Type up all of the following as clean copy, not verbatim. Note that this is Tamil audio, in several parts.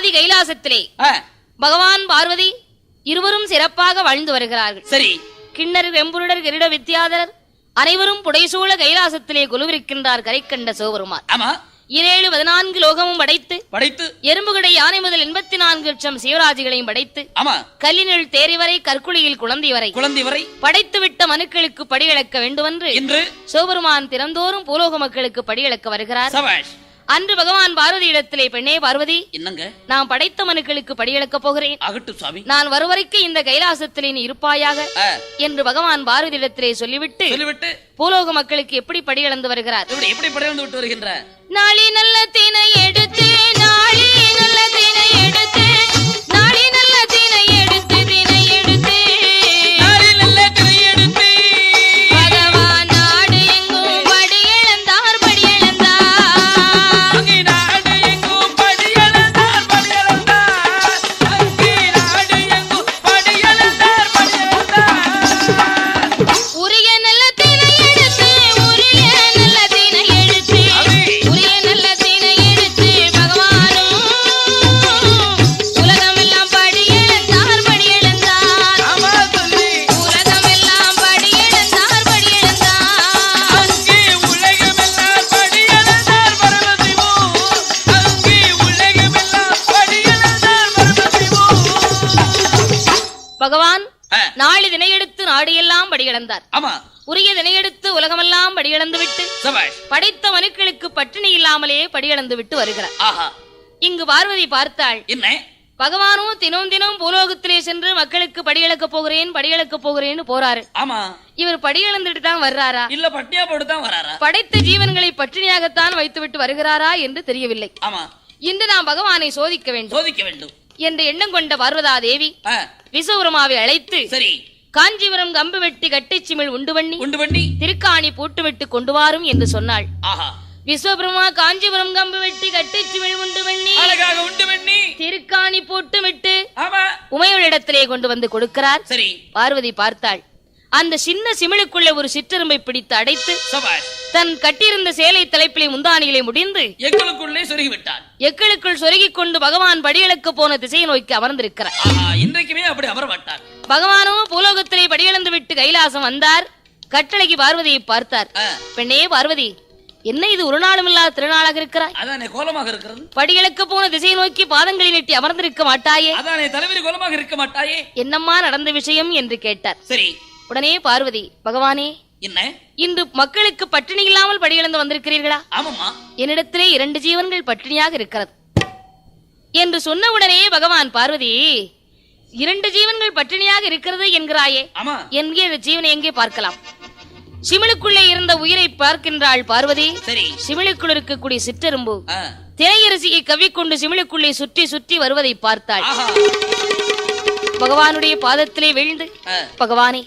ஆதி கைலாசத்திலே பகவான் பார்வதி இருவரும் சிறப்பாக வாழ்ந்து வருகிறார்கள். சரி. கிண்ணர், வெம்புருடர், கிரீட வித்யாதரர் அனைவரும் புடைசூழ கைலாசத்திலே கொலுவிருக்கின்றார் கரை கண்ட சிவபெருமான். 7-14 லோகமும் படைத்து எறும்புகடை யானை முதல் 84 லட்சம் சிவராஜிகளையும் படைத்து கல்லினுள் தேரி வரை கற்குழியில் குழந்தை வரை படைத்து விட்ட மனுக்களுக்கு படியிழக்க வேண்டுமென்று சிவபெருமான் திறந்தோறும் பூலோக மக்களுக்கு படியிழக்க வருகிறார். அன்று பகவான் பார்வதி இடத்திலே, பெண்ணே பார்வதி, என்னங்க நான் படைத்த மனுக்களுக்கு படியிழக்க போகிறேன், நான் வருவரைக்கு இந்த கைலாசத்திலே நீ இருப்பாயாக என்று பகவான் பார்வதி இடத்திலே சொல்லிவிட்டு பூலோக மக்களுக்கு எப்படி படியிழந்து வருகிறார்? எப்படி படியிழந்து விட்டு வருகின்றார்? நாளி நல்ல தீனை எடுத்து, நாளி நல்ல தீனை எடுத்து, நாளி நல்ல தீனை எடுத்து, தீனை எடுத்து, நாளி நல்ல தீனை எடுத்து, பகவான் நாடு எங்கும் படியிழந்தார், படியிழந்தார், அங்கே நாடு எங்கும் படியிழந்தார், படியிழந்தார், அங்கே நாடு எங்கும் படியிழந்தார், படியிழந்தார். உரிய நல்ல தீனை எடுத்து, உரிய நல்ல தீனை எடுத்து, உரிய நல்ல தீனை எடுத்து, பகவானும் உலகமெல்லாம் படியிழந்தார், படியிழந்தார், ஆமா சொல்லி, உலகமெல்லாம் படியிழந்தார், படியிழந்தார், அங்கே உலகமெல்லாம் படியிழந்தார் பரமசிவம், அங்கே உலகமெல்லாம் படியிழந்தார் பரமசிவம். பகவான் நாளை தினையெடுத்து நாடு எல்லாம் படியிழந்தார். ஆமா. உரிய தினையெடுத்து உலகமெல்லாம் படியிழந்து விட்டு படைத்த மனுக்களுக்கு பட்டினி இல்லாமலே படியிழந்து விட்டு வருகிறார். ஆஹா. இங்கு பார்வதி பார்த்தாள், என்ன பகவானும் தினம் தினம் பூலோகத்திலே சென்று மக்களுக்கு படியிழக்க போகிறேன்னு போறாரு. ஆமா. இவர் படியிழந்துட்டு தான் வர்றாரா, இல்ல பட்டியா போட்டு தான் வராரா, படைத்த ஜீவன்களை பட்டினியாகத்தான் வைத்துவிட்டு வருகிறாரா என்று தெரியவில்லை. ஆமா. இன்று நாம் பகவானை சோதிக்க வேண்டும் என்ற எண்ணம் கொண்ட பார்வதா தேவி விஸ்வபெருமாவை அழைத்து, சரி, காஞ்சிபுரம் கம்பு வெட்டி கட்டிச்சிமிழ் உண்டு பண்ணி திருக்காணி போட்டு விட்டு கொண்டு வாரும் என்று சொன்னாள். விஸ்வபிரமா காஞ்சிபுரம் கம்பு வெட்டி கட்டிச்சிமிழ் உண்டு பண்ணி திருக்காணி போட்டு விட்டு உமையோளிடத்திலே கொண்டு வந்து கொடுக்கிறார். சரி. பார்வதி பார்த்தாள், அந்த சின்ன சிமிழுக்குள்ள ஒரு சிற்றெரும்பை பிடித்து அடைத்து தன் கட்டியிருந்த சேலை தலைப்பிலே முந்தானிகளை முடிந்து எக்களுக்குள் சொருகிக் கொண்டு பகவான் படியிழக்க போன திசையை நோக்கி அமர்ந்திருக்கிறார். இன்றைக்குமே அப்படி அமர மாட்டார். பகவானோ பூலோகத்திலே படியிழந்து விட்டு கைலாசம் வந்தார். கட்டளைக்கு பார்வதியை பார்த்தார். பெண்ணே பார்வதி, என்ன இது ஒரு நாளும் இல்லாத திருநாளாக இருக்கிறாய்? அதானே கோலமாக இருக்கிறது. படியிழக்க போன திசையை நோக்கி பாதங்களை நீட்டி அமர்ந்திருக்க மாட்டாயே? அதானே தலைவரி கோலமாக இருக்க மாட்டாயே? என்னம்மா நடந்த விஷயம் என்று கேட்டார். சரி. உடனே பார்வதி, பகவானே, என்ன இன்று மக்களுக்கு பட்டினி இல்லாமல் படியிழந்து வந்திருக்கிறீர்களா? ஆமாம்மா. என்னிடத்திலே 2 ஜீவன்கள் பட்டினியாக இருக்கிறது என்று சொன்ன உடனே பகவான், பார்வதி, 2 ஜீவன்கள் பட்டினியாக இருக்கிறது என்கிறாயே, என்கிற ஜீவனை எங்கே பார்க்கலாம்? சிமிழுக்குள்ளே இருந்த உயிரை பார்க்கின்றாள் பார்வதி. சிமிழுக்குள் இருக்கக்கூடிய சிற்றெரும்பு திரையரசியை கவ்விக்கொண்டு சிமிழுக்குள்ளே சுற்றி சுற்றி வருவதை பார்த்தாள். பகவானுடைய பாதத்திலே வீழ்ந்து, பகவானே,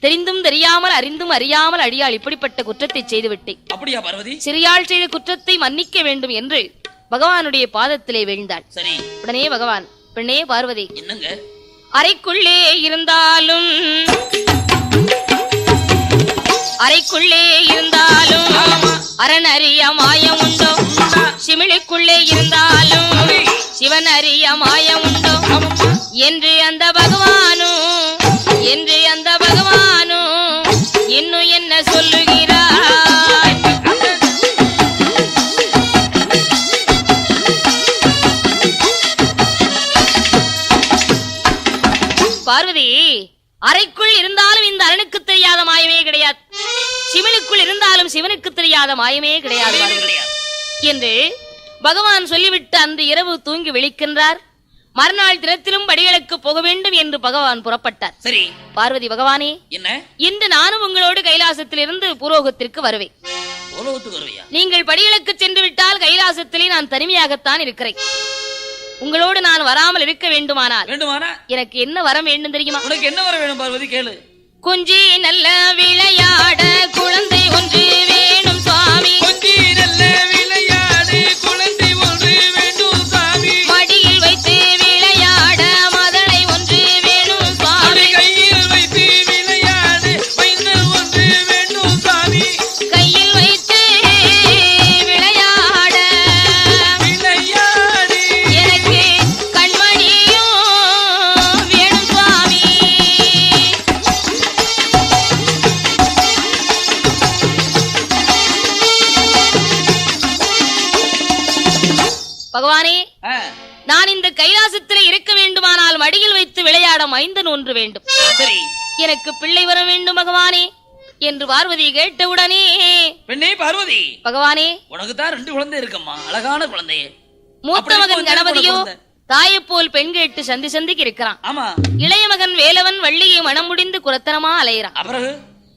தெரிந்தும் தெரியாமல் அறிந்தும் அறியாமல் அடியாள் இப்படிப்பட்ட குற்றத்தை செய்துவிட்டேன். அப்படியா பார்வதி? சிறியாள் செய்த குற்றத்தை மன்னிக்க வேண்டும் என்று பகவானுடைய பாதத்திலே வீழ்ந்தாள். சரி. உடனே பகவான், பெண்ணே பார்வதி, என்னங்க அறைக்குள்ளே இருந்தாலும் அரண் அறிய மாயம் உண்டோ, சிமிழுக்குள்ளே இருந்தாலும் சிவன் அறிய மாயம் உண்டோ என்று அந்த பகவானும் இன்னும் என்ன சொல்லுகிறார்? பார்வதி, அறைக்குள் இருந்தாலும் இந்த அரணுக்கு தெரியாத மாயமே கிடையாது, சிவனுக்குள் இருந்தாலும் சிவனுக்கு தெரியாத மாயமே கிடையாது என்று பகவான் சொல்லிவிட்டு அன்று இரவு தூங்கி விழிக்கின்றார். மறுநாள் தினத்திலும் படிகளுக்கு போக வேண்டும் என்று பகவான் புறப்பட்டார். சரி. பார்வதி, பகவானே, என்ன இன்று நானும் உங்களோடு கைலாசத்திலிருந்து பூலோகத்திற்கு வருவேன். நீங்கள் படிகளுக்கு சென்று விட்டால் கைலாசத்திலே நான் தனிமையாகத்தான் இருக்கிறேன். உங்களோடு நான் வராமல் இருக்க வேண்டுமானால் எனக்கு என்ன வரம் வேண்டும் தெரியுமா? உனக்கு என்ன வரம் வேணும் பார்வதி? கேளு. கொஞ்சி நல்ல விளையாட குழந்தை ஒன்று வேணும் சுவாமி. கொஞ்சி நல்ல விளையாட குழந்தை ஒன்று வேண்டும் சுவாமி. மடியில் வைத்து விளையாட மதனை ஒன்று வேணும் சுவாமி. கையில் வைத்து விளையாட மைந்தன் ஒன்று வேண்டும் சுவாமி. கையில் வைத்து விளையாட எனக்கு பகவானே, நான் இந்த கைலாசத்திலே இருக்க வேண்டுமானால் மடியில் வைத்து விளையாட மைந்தன் ஒன்று வேண்டும். சரி, எனக்கு பிள்ளை வர வேண்டும் பகவானே என்று பார்வதி கேட்டவுடனே, பெண்ணே பார்வதி, பகவானே, உனக்கு தான் 2 குழந்தை இருக்கம்மா, அழகான குழந்தையே. மூத்த மகன் கணபதியோ தாயை போல் பெண் கேட்டு சந்திக்கு இருக்கிறான். ஆமா. இளைய மகன் வேலவன் வள்ளியை மனம் முடிந்து குரத்தனமா அலைகிறான். அப்புறம்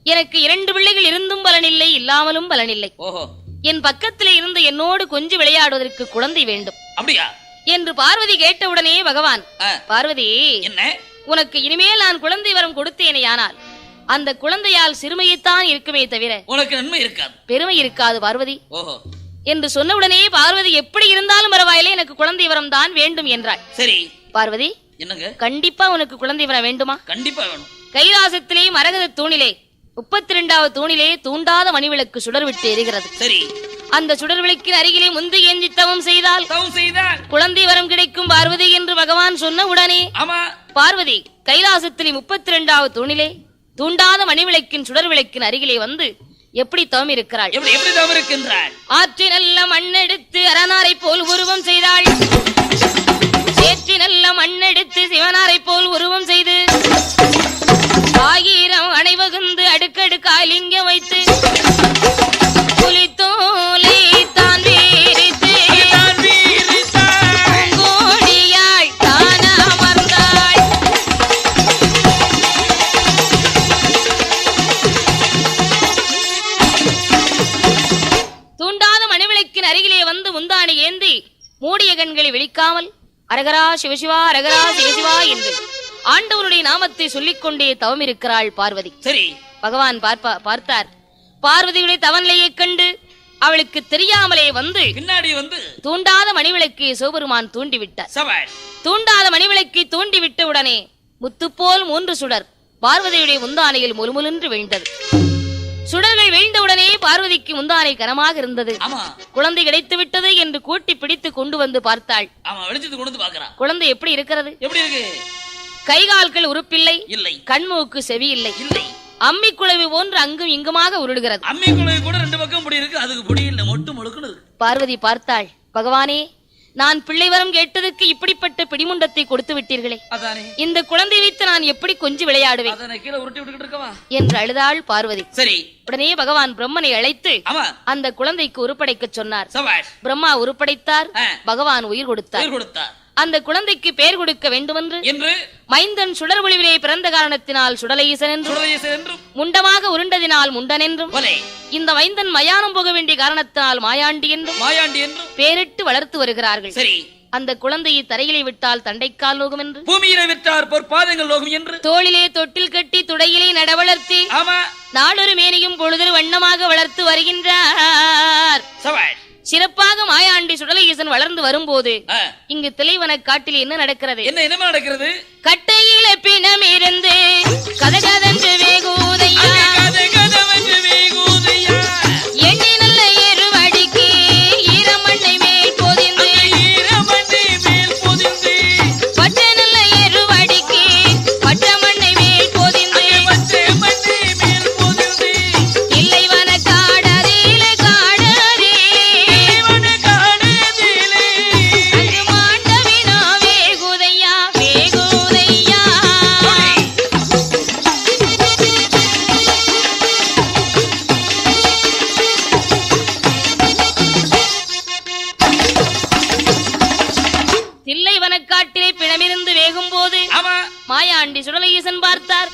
எனக்கு 2 பிள்ளைகள் இருந்தும் பலனில்லை, இல்லாமலும் பலனில்லை. ஓஹோ. என் பக்கத்திலே இருந்து என்னோடு கொஞ்சம் விளையாடுவதற்கு குழந்தை வேண்டும். அப்படியா என்று பார்வதி கேட்டவுடனே பகவான், பார்வதி, என்ன உனக்கு இனிமேல் நான் குழந்தை வரம் கொடுத்தேனேயானால் அந்த குழந்தையால் சிறுமையைத்தான் இருக்குமே தவிர உனக்கு நன்மை இருக்காது, பெருமை இருக்காது பார்வதி. ஓஹோ. என்று சொன்னவுடனே பார்வதி, எப்படி இருந்தாலும் பரவாயில்லை, எனக்கு குழந்தை வரம் தான் வேண்டும் என்றாள். சரி பார்வதி, என்னங்க? கண்டிப்பா உனக்கு குழந்தை வரம் வேண்டுமா? கண்டிப்பா வேணும். கைலாசத்திலே மரகத தூணிலே 32வது தூணிலே தூண்டாத மணிவிளக்கு சுடர் விட்டு எரிகிறது. சரி, அந்த சுடர் விளக்கின் அருகிலே முந்து ஏஞ்சி தவம் செய்தால் குழந்தை வரம் கிடைக்கும் பார்வதி என்று பகவான் சொன்ன உடனே, பார்வதி கைலாசத்திலே 32வது தூணிலே தூண்டாத மணிவிளக்கின் சுடர் விளக்கின் அருகிலே வந்து எப்படி தவம் இருக்கிறாள்? எப்படி தவம் இருக்கின்றாள்? ஆற்றி நல்ல மண்ணெடுத்து அரணாரை போல் உருவம் செய்தாள். சேற்றி நல்ல மண்ணெடுத்து சிவனாரை போல் உருவம் செய்து 1000 அணைவகுந்து அடுக்கடுக்காய் லிங்கம் வைத்து புலித்தோலை தான் வீரித்து கோடியாள் தான் அமர்ந்தாள். தூண்டாத மணிவிளக்கின் அருகிலே வந்து முந்தானை ஏந்தி மூடிய கண்களை விழிக்காமல் அரகரா சிவசிவா அரகரா சிவசிவா என்று ஆண்டவனுடைய நாமத்தை சொல்லிக் கொண்டே தவம் இருக்கிறாள் பார்வதி. சரி, பகவான் பார்த்தார். பார்வதியுடைய தவநிலையை கண்டு அவளுக்கு தெரியாமலே வந்து பின்னாடி வந்து தூண்டாத மணிவிளக்கை சிவபெருமான் தூண்டிவிட்டார். தூண்டாத மணிவிளக்கை தூண்டிவிட்ட உடனே முத்துப்போல் 3 சுடர் பார்வதியுடைய முந்தானையில் முழுமுழுன்று வீழ்ந்தது. சுடர்கள் வீழ்ந்தவுடனே பார்வதிக்கு முந்தானை கனமாக இருந்தது. குழந்தை கிடைத்து விட்டது என்று கூட்டி பிடித்து கொண்டு வந்து பார்த்தாள். குழந்தை எப்படி இருக்கிறது? எப்படி இருக்கு? கைகால்கள் உறுப்பில்லை, இல்லை. கண்மூக்கு செவி இல்லை, இல்லை. அம்மி குழவி போன்று அங்கும் இங்குமாக உருளுகிறது. அம்மி குழவி கூட 2 பக்கம் பொடி இருக்கு, அதுக்கு பொடி இல்ல, மொட்டு முழுக்குது. பார்வதி பார்த்தாள், பகவானே, நான் பிள்ளை வரம் கேட்டதுக்கு இப்படிப்பட்ட பிடிமுண்டத்தை கொடுத்து விட்டீர்களே, இந்த குழந்தை வைத்து நான் எப்படி கொஞ்சம் விளையாடுவேன் என்று அழுதாள் பார்வதி. சரி, உடனே பகவான் பிரம்மனை அழைத்து அந்த குழந்தைக்கு உருப்படைக்க சொன்னார். பிரம்மா உருப்படைத்தார், பகவான் உயிர் கொடுத்தார். அந்த குழந்தைக்கு பெயர் கொடுக்க வேண்டுமென்று மைந்தன் சுடர் ஒளிவிலே பிறந்த காரணத்தினால் சுடலையீசன் என்றும் முண்டமாக உருண்டதினால் முண்டன் என்றும் இந்த மைந்தன் மயானம் போக வேண்டிய காரணத்தினால் மாயாண்டி என்றும் பேரிட்டு வளர்த்து வருகிறார்கள். சரி, அந்த குழந்தையை தரையிலே விட்டால் தண்டைக்கால் லோகம் என்று, பூமியிலே விட்டார் பொற்பாதங்கள் லோகம் என்று, தோளிலே தொட்டில் கட்டி துடையிலே நடவளர்த்தி நாளொரு மேனியும் பொழுதொரு வண்ணமாக வளர்த்து வருகின்றார். சிறப்பாக மாயாண்டி சுடலையீசன் வளர்ந்து வரும்போது இங்கு திளைவன காட்டில் என்ன நடக்கிறது? என்ன நடக்கிறது? கட்டையில பிணம் இருந்து கதகதன்று வேகூதையா, எண்ணி நல்ல எருவடிக்கு ஈரமண்ணை மேல் பொதிந்து, பட்ட நல்ல எருவடிக்கு பட்ட மண்ணை மேல் பொதிந்து, இல்லைவன காடறில காடறி அங்கு மாண்டவினா வேகுதையா வேகுதையா. தில்லைவனக்காட்டிலே பிணமிருந்து வேகும் போது மாயாண்டி சுடலையீசன் பார்த்தார்.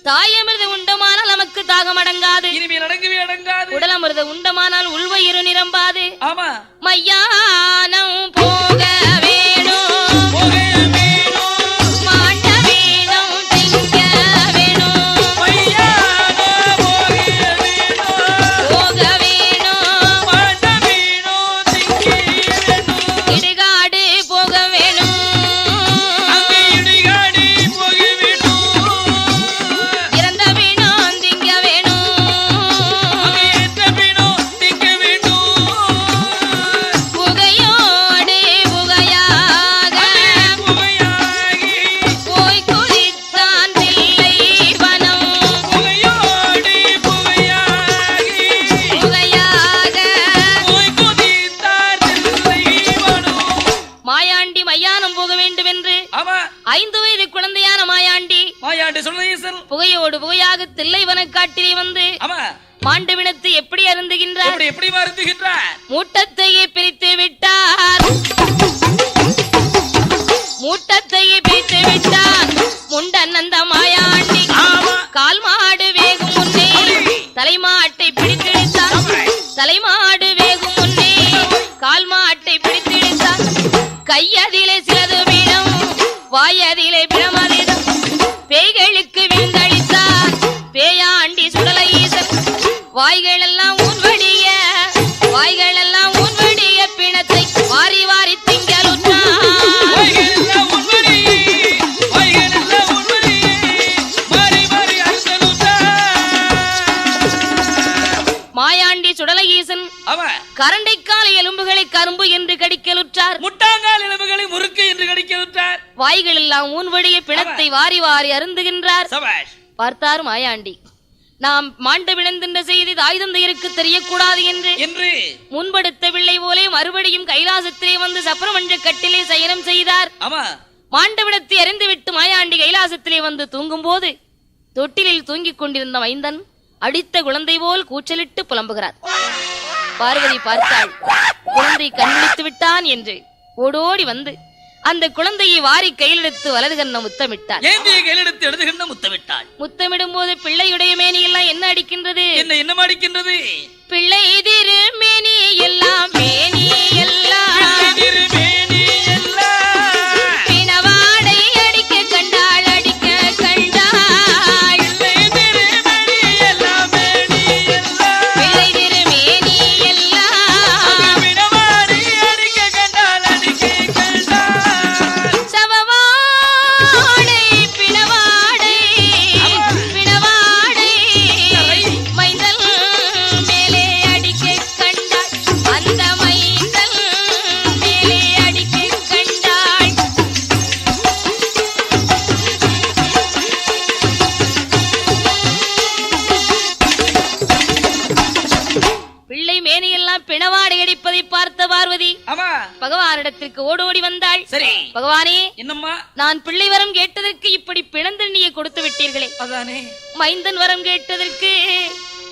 தாயமிருத உண்டமானால் நமக்கு தாகம் அடங்காது, உடலமிருத உண்டமானால் உள்வயிறு நிரம்பாது, மையானம் போக வேணும், மாண்ட வேணும், திங்க வேணும், போக வேணும், இடுகாடு போக வேணும், இறந்த வேணும், திங்க வேணும், 5 வயது குழந்தையான மாயாண்டி சுடலையீசன் புகையோடு புகையாக தில்லைவன காட்டிலே வந்து மாண்டவினத்தை எப்படி அருந்துகின்றார் எப்படி அருந்துகின்றார் மூட்டத்தையே பிரித்து விட்டார் முண்டன் அந்த மாயாண்டி கால் மாடு வேகும் முன்னே தலைமாட்டை பிடித்திழுத்தார் தலைமாடு வேகும் முன்னே கால் மாட்டை பிடித்திழுத்தார் கையதிலே சிலது பீடம் வாயதிலே பிரமதிடம் பேய்களுக்கு விந்தளித்தார் பேயாண்டி சுடலையீசன் வாய்கள் எல்லாம் ஊன்வடிய பிணத்தை வாரி வாரி திங்களுற்றார் மாயாண்டி சுடலையீசன் கரண்டைக்கால எலும்புகளை கரும்பு என்று கடிக்கலுற்றார் முட்டாங்கால் எலும்புகளை முறுக்கு என்று கடிக்கலுற்றார் வாய்கள் எல்லாம் ஊன்வடிய பிணத்தை வாரி வாரி அருந்துகின்றார் பார்த்தார் மாயாண்டி நாம் மாண்ட விழுந்தின்ற செய்தி தாய் தந்தையருக்கு தெரியக்கூடாது என்று முன்படுத்தவில்லை போலே மறுபடியும் கைலாசத்திலே வந்து சப்பரமன்ற கட்டிலே சயனம் செய்தார் மாண்டவிடத்தை அறிந்துவிட்டு மாயாண்டி கைலாசத்திலே வந்து தூங்கும் போது தொட்டிலில் தூங்கிக் கொண்டிருந்த மைந்தன் அடித்த குழந்தை போல் கூச்சலிட்டு புலம்புகிறார். பார்வதி பார்த்தாள், குழந்தை கண்விழித்து விட்டான் என்று ஓடோடி வந்து அந்த குழந்தையை வாரி கையிலெடுத்து வலது கண்ண முத்தமிட்டாள். முத்தமிடும் போது பிள்ளையுடைய மேனி எல்லாம் என்ன அடிக்கின்றது? என்ன அடிக்கின்றது? பிள்ளை திரு மேனி எல்லாம் மேனி எல்லாம் பிணவாடை அடிக்க கண்டாள் அடிக்க கண்டாள். பிள்ளை திரு மேனி எல்லாம் சவவாடை பிணவாடை பிணவாடை மைந்தல் மேலே அடிக்க கண்டாள். அந்த மைந்தல் மேலே அடிக்க கண்டாள். பிள்ளை மேனியெல்லாம் பிணவாடை அடிப்பதை பார்த்த பார்வதி பகவானிடத்திற்கு ஓடோடி வந்தாள். சரி பகவானே, என்னம்மா, நான் பிள்ளை வரம் கேட்டதற்கு இப்படி பிணந்தண்ணியை கொடுத்து விட்டீர்களே, அதானே மைந்தன் வரம் கேட்டதற்கு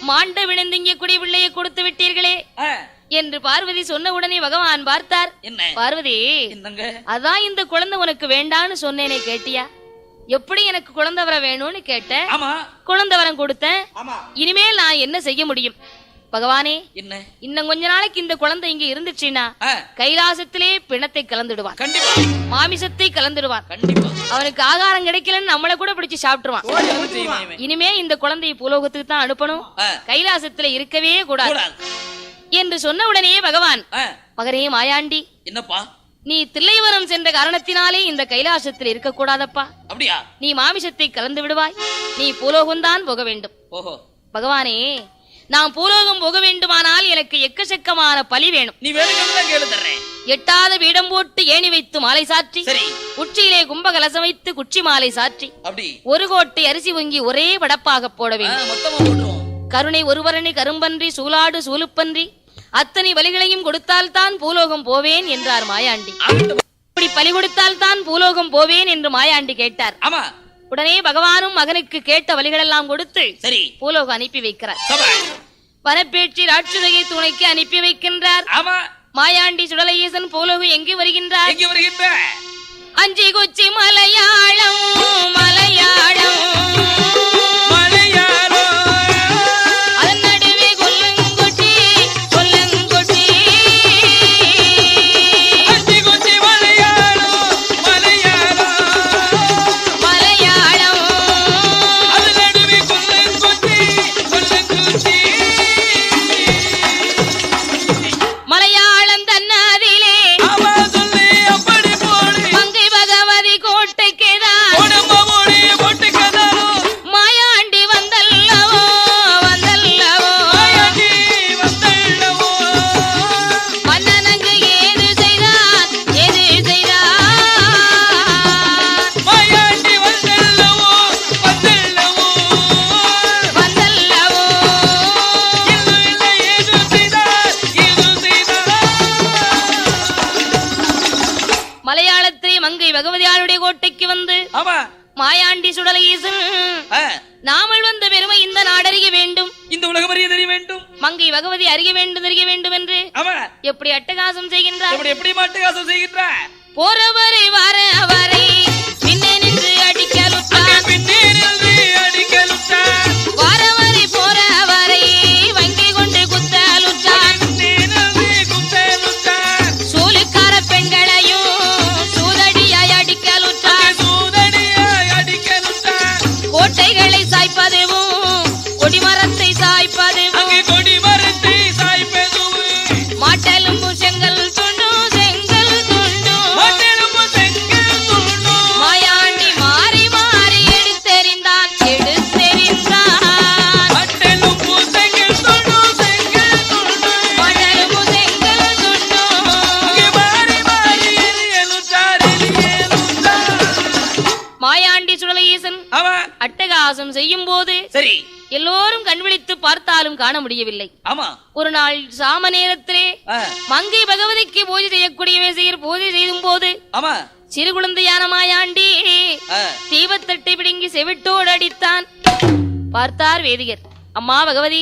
மாண்ட விழுந்திங்க குடி பிள்ளையை கொடுத்து விட்டீர்களே என்று பார்வதி சொன்ன உடனே பகவான் பார்த்தார். என்ன பார்வதி, அதான் இந்த குழந்தை உனக்கு வேண்டான்னு சொன்னேனே, கேட்டியா? எப்படி எனக்கு குழந்தை வரம் வேணும்னு கேட்ட, குழந்தை வரம் கொடுத்தேன். இனிமேல் நான் என்ன செய்ய முடியும்? பகவானே, இன்னும் கொஞ்ச நாளைக்கு இந்த குழந்தை இங்க இருந்துச்சுன்னா கைலாசத்திலே பிணத்தை கலந்துடுவான், மாமிசத்தை கலந்துடுவான். அவனுக்கு ஆகாரம் கிடைக்கலன்னு நம்மள கூட பிடிச்சு சாப்பிட்டுருவான். இனிமே இந்த குழந்தையை பூலோகத்துக்கு தான் அனுப்பணும், கைலாசத்துல இருக்கவே கூடாது என்று சொன்ன உடனே பகவான், மகனே மாயாண்டி, என்னப்பா, நீ தில்லைவரம் சென்ற காரணத்தினாலே இந்த கைலாசத்தில் இருக்க கூடாதப்பா. அப்படியா? நீ மாமிசத்தை கலந்து விடுவாய், நீ பூலோகம்தான் போக வேண்டும். பகவானே, நான் பூலோகம் போக வேண்டுமானால் எனக்கு எக்கச்சக்கமான பலி வேணும். நீ வேணும்னா கேளு, தர்றேன். எட்டாத வீடம் போட்டு ஏணி வைத்து மாலை சாற்றி, உச்சியிலே கும்பகலசம் வைத்து குச்சி மாலை சாற்றி, ஒரு கோட்டை அரிசி வங்கி ஒரே படப்பாக போட வேண்டும். கருணை ஒருவரணி கரும்பன்றி சூலாடு சூலுப்பன்றி அத்தனை பலிகளையும் கொடுத்தால் தான் பூலோகம் போவேன் என்றார் மாயாண்டி. இப்படி பலி கொடுத்தால் தான் பூலோகம் போவேன் என்று மாயாண்டி கேட்டார். உடனே பகவானும் மகனுக்கு கேட்ட வழிகளெல்லாம் கொடுத்து பூலோகம் அனுப்பி வைக்கிறார். வனப்பேற்றி ராட்சதையை துணைக்கு அனுப்பி வைக்கின்றார். மாயாண்டி சுடலையீசன் பூலோகம் எங்கு வருகின்றார்? அஞ்சி கொச்சி மலையாளம் மலையாளம் அதன் நடுவே கொல்லங்கொட்டி கொல்லங்கொட்டி மலையாளம் தன்னாதிலே மங்கை பகவதி கோட்டைக்கேதான் மங்கை பகவதியாளுடைய கோட்டைக்கு வந்து மாயாண்டி சுடலஈசன் நாமல் வந்த பெருமை இந்த நாடறிய வேண்டும், இந்த உலகம் அறிய தெரிய வேண்டும், மங்கை பகவதி அறிய வேண்டும் தெரிய வேண்டும் என்று எப்படி அட்டகாசம் செய்கின்றார், எப்படி அட்டகாசம் செய்கின்றார். போறவரை வரவரை பின்னே நின்று அடிக்கலுற்றார், வரவரை போறவரை வங்கி கொண்டு குத்தலுற்றார், சூலுக்கார பெண்களையும் சூதடியாய் அடிக்கலுற்றார், கோட்டைகளை சாய்ப்பதுவும் கொடிமரத்தை சாய்ப்பதுவும் மாட்டெலும்பு செங்கல் துண்டு செங்கல் துண்டு மாயாண்டி மாறி மாறி எடுத்தெறிந்தான் மாட்டெலும்பு செங்கல் துண்டு மாயாண்டி சுடலஈசன் அட்டகாசம் செய்யும் போது சரி எல்லோரும் கண்விழித்து பார்த்தாலும் காண முடியவில்லை. ஒரு நாள் சாம நேரத்திலே மங்கை பகவதிக்கு பூஜை செய்யக்கூடிய பூஜை செய்யும் போது சிறு குழந்தையான மாயாண்டி தீபத்தட்டை பிடுங்கி செவிட்டோடு அடித்தான். பார்த்தார் வேதிகர், அம்மா பகவதி,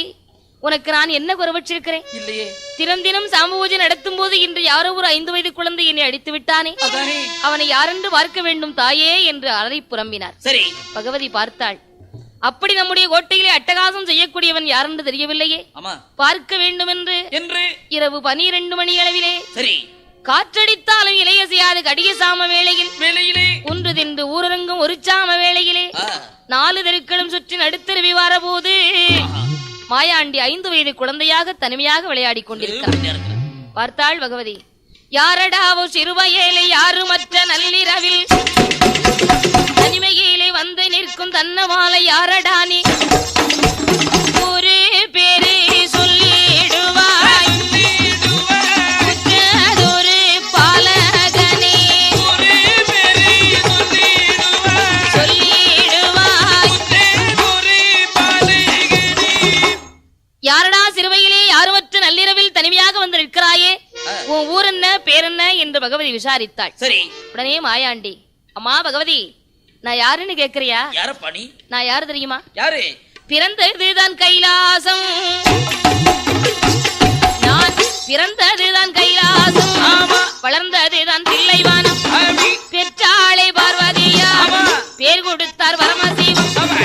உனக்கு நான் என்ன குறைவற்றிருக்கிறேன்? இல்லையே. தினம் தினம் சாம பூஜை நடத்தும் போது இன்று யாரோ ஒரு 5 வயது குழந்தை என்னை அடித்து விட்டானே, அவனை யாரென்று பார்க்க வேண்டும் தாயே என்று அலறி புலம்பினார். சரி, பகவதி பார்த்தாள். அப்படி நம்முடைய கோட்டையிலே அட்டகாசம் செய்யக்கூடியவன் யாரென்று தெரியவில்லையே, பார்க்க வேண்டும் என்று இரவு 12 மணி அளவிலே சரி காற்றடித்தாலும் இலைய செய்யாது கடிய சாம வேளையிலே ஒன்று தின்று ஊரரங்கும் ஒரு சாம வேளையிலே 4 தெருக்களும் சுற்றி நடுத்தருவி வார போது மாயாண்டி 5 வயது குழந்தையாக தனிமையாக விளையாடி கொண்டிருக்கிறார். பார்த்தாள் பகவதி, யாரடாவோ சிறுவயேலை யாரு மற்ற நள்ளிரவில் தனிமையிலே வந்து நிற்கும் தன்னவாலை யாரடானி ஒரு பேரு சொல்லிடுவாய் ஒரு பாலகனே சொல்லிடுவாய். யாரடா சிறுவையிலே யாருமற்ற நள்ளிரவில் தனிமையாக வந்து நிற்கிறாயே, உன் ஊர் என்ன பேரென்ன என்று பகவதி விசாரித்தாள். சரி, உடனே மாயாண்டி, அம்மா பகவதி, நான் யாருன்னு கேக்குறியா? நான் யாரு தெரியுமா? யாரு? பிறந்ததுதான் கைலாசம், நான் பிறந்ததுதான் கைலாசம், வளர்ந்ததுதான் தில்லைவானம், பெற்றாளே பார்வதியா, பேர் கொடுத்தார் வரமசிவம்,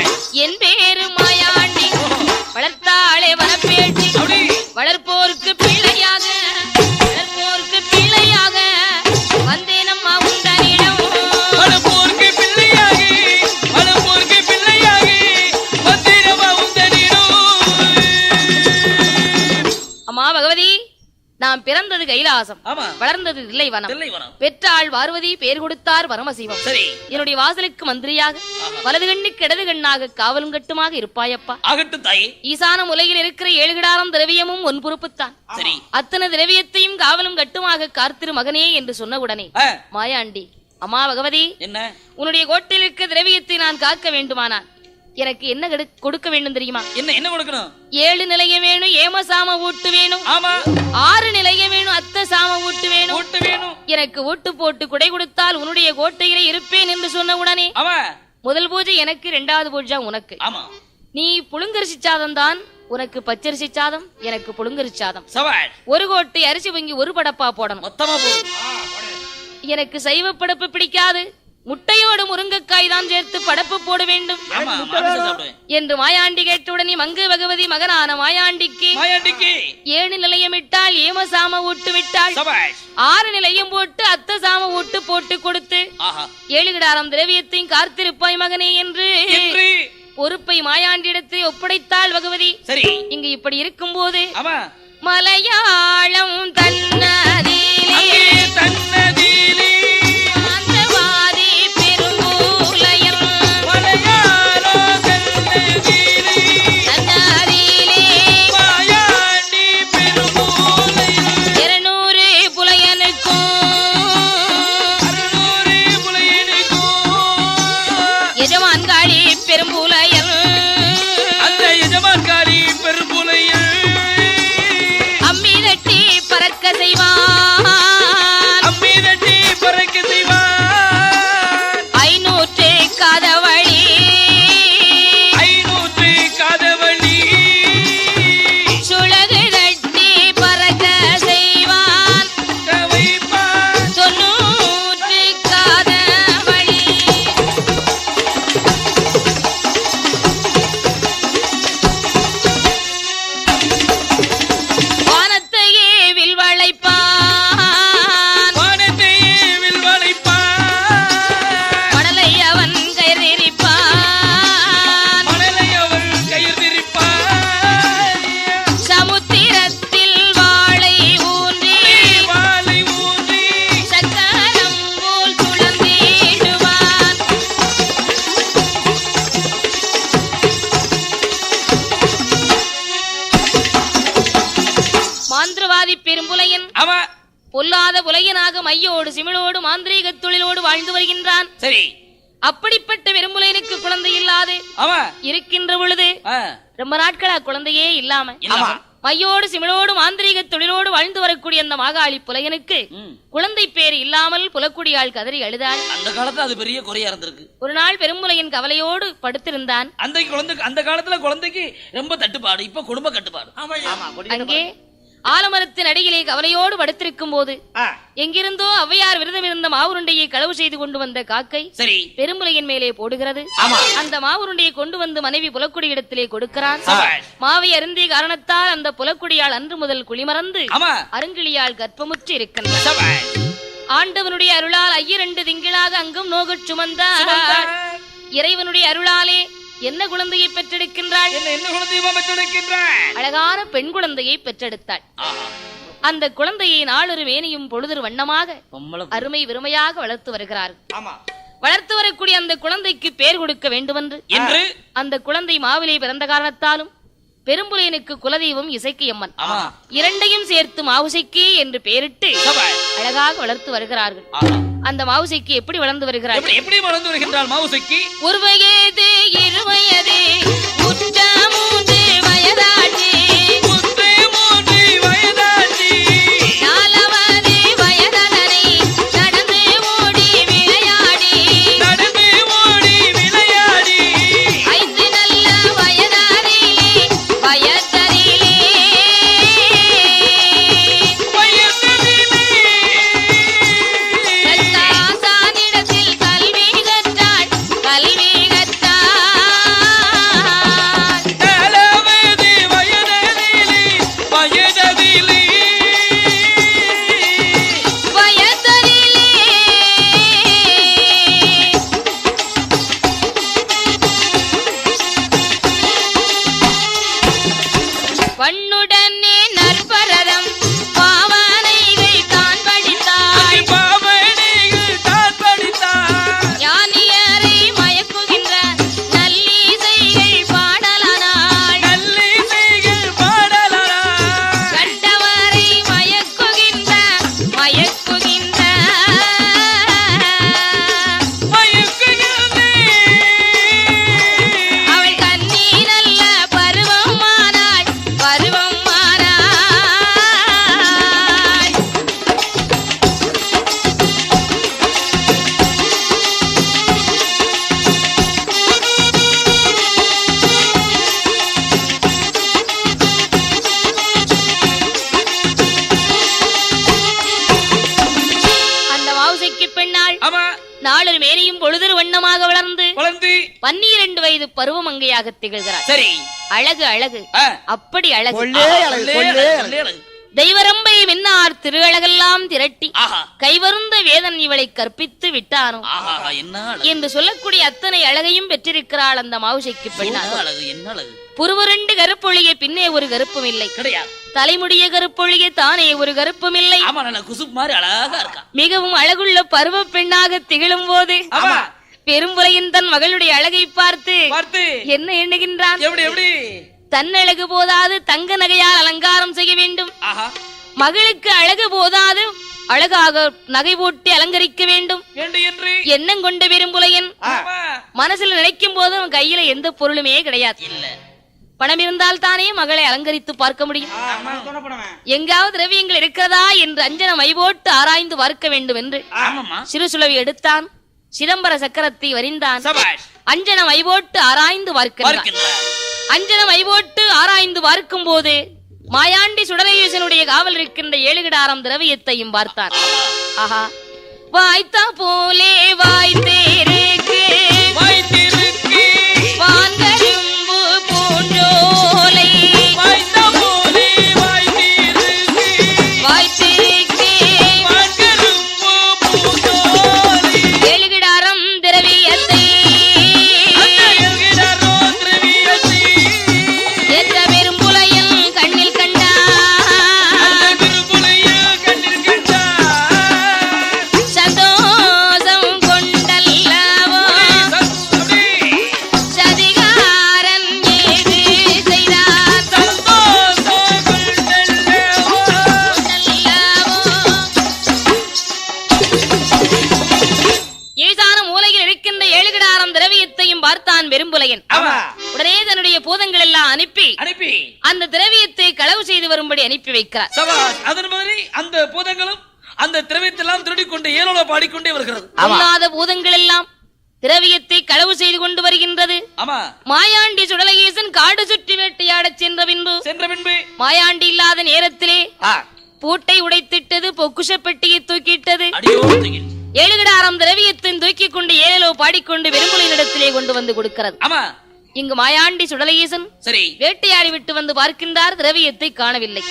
என் பேரு மாயாண்டி, வளர்த்தாளே வனப்பேட்டி, வளர்ப்போருக்கு பிள்ளையாக வந்தேன் அம்மா உண்டனிடம். அம்மா பகவதி, நாம் பிறந்தது கைலாசம், வளர்ந்தது தில்லைவனம், பெற்றாள் பார்வதி, பேர் கொடுத்தார் பரமசிவம். என்னுடைய வாசலுக்கு மந்திரியாக வலது கண்ணுக்கு இடது கண்ணாக காவலும் கட்டுமாக இருப்பாயப்பா. ஈசான உலகில் இருக்கிற 7 கிடாரம் திரவியமும் உன் பொறுப்புத்தான். அத்தனை திரவியத்தையும் காவலும் கட்டுமாக காத்திரு மகனே என்று சொன்ன உடனே மாயாண்டி, அம்மா பகவதி, உன்னுடைய கோட்டையில் இருக்க திரவியத்தை நான் காக்க வேண்டுமானால் எனக்கு என்ன கொடுக்க வேண்டும் தெரியுமா? என்ன கொடுக்கணும்? 7 நிலைய வேணும், ஏமசாம ஊட்டு வேணும். 6 நிலைய வேணும், அத்த சாம ஊட்டு வேணும். எனக்கு ஊட்டு போட்டு குடை கொடுத்தால் உன்னுடைய கோட்டையிலே இருப்பேன் என்று சொன்ன உடனே முதல் பூஜை எனக்கு, 2வது பூஜை உனக்கு. நீ புழுங்கரிசி சாதம் தான், உனக்கு பச்சரிசி சாதம், எனக்கு புழுங்கரிசி சாதம். ஒரு கோட்டை அரிசி வாங்கி ஒரு படப்பா போடணும். எனக்கு சைவ படப்பு பிடிக்காது, முட்டையோடு முருங்கைக்காய் தான் சேர்த்து படப்பு போட வேண்டும் என்று மாயாண்டி கேட்டவுடனே மங்கு பகவதி மகனான மாயாண்டிக்கு 7 நிலையம் இட்டால் ஏமசாம ஊட்டு விட்டாள், 6 நிலையம் போட்டு அத்த சாம ஊட்டு போட்டு கொடுத்து 7 கிடாரம் திரவியத்தையும் காத்திருப்பாய் மகனே என்று பொறுப்பை மாயாண்டிடத்தை ஒப்படைத்தாள் பகவதி. இங்கு இப்படி இருக்கும் போது மலையாளம் தன்னதிலே அம்மி தட்டி பறக்க செய்வான். மையோடு சிமிழோடு மாந்திரீக தொழிலோடு வாழ்ந்து வருகின்றான். சரி, அப்படிப்பட்ட பெரும்புலையனுக்கு குழந்தை இல்லாது இருக்கின்ற பொழுது ரொம்ப நாட்களா குழந்தையே இல்லாம மையோடு சிமிழோடு மாந்திரீக தொழிலோடு வாழ்ந்து வரக்கூடிய அந்த மாகாளி புலையனுக்கு குழந்தை பேர் இல்லாமல் புலக்குடியாள் கதறி அழுதாள். அந்த காலத்துல அது பெரிய குறையா இருந்திருக்கு. ஒரு நாள் பெரும்புலையன் கவலையோடு படுத்திருந்தான். அந்த காலத்துல குழந்தைக்கு ரொம்ப தட்டுப்பாடு, இப்ப குடும்ப கட்டுப்பாடு. அங்கே ஆலமரத்தின் அடியிலே கவலையோடு படுத்திருக்கும் போது எங்கிருந்தோ ஔவையார் விரதம் இருந்த மாவுருண்டையை களவு செய்து கொண்டு வந்த காக்கை சரி பெரும்புலையின் மேலே போடுகிறது. அந்த மாவுருண்டையை கொண்டு வந்து மனைவி புலக்குடி இடத்திலே கொடுக்கிறான். மாவை அருந்திய காரணத்தால் அந்த புலக்குடியால் அன்று முதல் குளிமறந்து அருங்கிளியால் கர்ப்பமுற்று இருக்கின்றார். ஆண்டவனுடைய அருளால் 2 திங்களாக அங்கும் நோகச் சுமந்தார். இறைவனுடைய அருளாலே என்ன குழந்தையை பெற்றெடுக்கின்றாள்? அழகான பெண் குழந்தையை பெற்றெடுத்தாள். அந்த குழந்தையை நாளொரு வேணியும் பொழுதொரு வண்ணமாக அருமை வெறுமையாக வளர்த்து வருகிறார். வளர்த்து வரக்கூடிய அந்த குழந்தைக்கு பேர் கொடுக்க வேண்டுமென்று அந்த குழந்தை மாவிலே பிறந்த காரணத்தாலும் பெரும்புலையனுக்கு குலதெய்வம் இசைக்கியம்மன் இரண்டையும் சேர்த்து மாவுசைக்கி என்று பெயரிட்டு அழகாக வளர்த்து வருகிறார்கள். அந்த மாவுசைக்கு எப்படி வளர்ந்து வருகிறார்? மாவுசைக்கு ஒரு வயது 2 வயது 3 வயதாச்சு 4வது வயதனை நடந்து ஓடி விளையாடி 5 நல்ல வயதாரிலே வயதரிலே சானிடத்தில் கல்வி கற்றாள். பண்ணுடனே நற்பரதம் பாவனைகள் தான் படித்தாள். ஞானியரை மயக்குகின்ற நல்லிசைகள் பாடலானாள். கண்டவரை மயக்குகின்ற அவள் கண்ணி நல்ல பருவம் மாறாள். அந்த மாவுசைக்கு பெண்ணாள் நாளொரு மேனியும் பொழுதொரு வண்ணமாக வளர்ந்து 12 வயது பருவமங்கையாக திகழ்கிறார். சரி, அழகு அப்படி அழகு தெய்வரம்பை மின்னார் திருஅழகெல்லாம் திரட்டி கைவருந்த வேதன் இவளை கற்பித்து விட்டானோ என்று சொல்லக்கூடிய அத்தனை அழகையும் பெற்றிருக்கிறாள் அந்த மாவுசைக்கு பெண்ணாள். புருவரண்டு கருப்பொழிய பின்னே ஒரு கருப்பும் இல்லை, தலைமுடிய கருப்பொழிய தானே ஒரு கருப்பும் இல்லை. மிகவும் அழகுள்ள பருவ பெண்ணாக திகழும் போது பெரும்புலையின் தன் மகளுடைய அழகை பார்த்து என்ன எண்ணுகின்றான்? தன்னழகு போதாது தங்க நகையால் அலங்காரம் செய்ய வேண்டும், மகளுக்கு அழகு போதாது அழகாக நகை போட்டு அலங்கரிக்க வேண்டும் எண்ணம் கொண்ட பெரும்புலையன் மனசுல நினைக்கும் போது அவன் கையில எந்த பொருளுமே கிடையாது. பணம் இருந்தால் தானே மகளை அலங்கரித்து பார்க்க முடியும். எங்காவது திரவியங்கள் இருக்கிறதா என்று அஞ்சன மை போட்டு ஆராய்ந்து பார்க்க வேண்டும் என்று சிறு சுளவி எடுத்தான். சிதம்பர சக்கரத்தை வரிந்தான். அஞ்சன மை போட்டு ஆராய்ந்து பார்க்கிறான். அஞ்சன மை போட்டு ஆராய்ந்து பார்க்கும் போது மாயாண்டி சுடரேசனுடைய காவல் இருக்கின்ற 7 கிடாரம் திரவியத்தையும் பார்த்தான். ஆஹா, வாய்த்தா போலே வாய்த்தேருக்கு வான்கரும்பு பூஞ்சோலை வாய்த்திருக்கு 7 கிடாரம் திரவியத்தை ஏற்ற பெரும்புலையன் கண்ணில் கண்டான். சந்தோஷம் கொண்டல்ல பூதங்கள் எல்லாம் அனுப்பி அந்த திரவியத்தை களவு செய்து வரும்படி அனுப்பி வைக்கிறார். அதன் மாதிரி அந்த பூதங்களும் அந்த திரவியத்தெல்லாம் திருடி கொண்டு ஏனோல பாடிக்கொண்டே வருகிறது. அல்லாத பூதங்கள் எல்லாம் திரவியத்தை களவு செய்து கொண்டு வருகின்றது. மாயாண்டி சுடலகேசன் காடு சுற்றி வேட்டையாடச் சென்ற பின்பு மாயாண்டி இல்லாத நேரத்திலே பூட்டை உடைத்திட்டது, பொக்குஷ பெட்டியை தூக்கிட்டது, ஏழுகிடாரம் திரவியத்தின் தூக்கி கொண்டு ஏழோ பாடிக்கொண்டு வெறும்புலின் இடத்திலே கொண்டு வந்து கொடுக்கிறது. இங்கு மாயாண்டி சுடலகேசன் வேட்டையாடி விட்டு வந்து பார்க்கின்றார். திரவியத்தை காணவில்லை.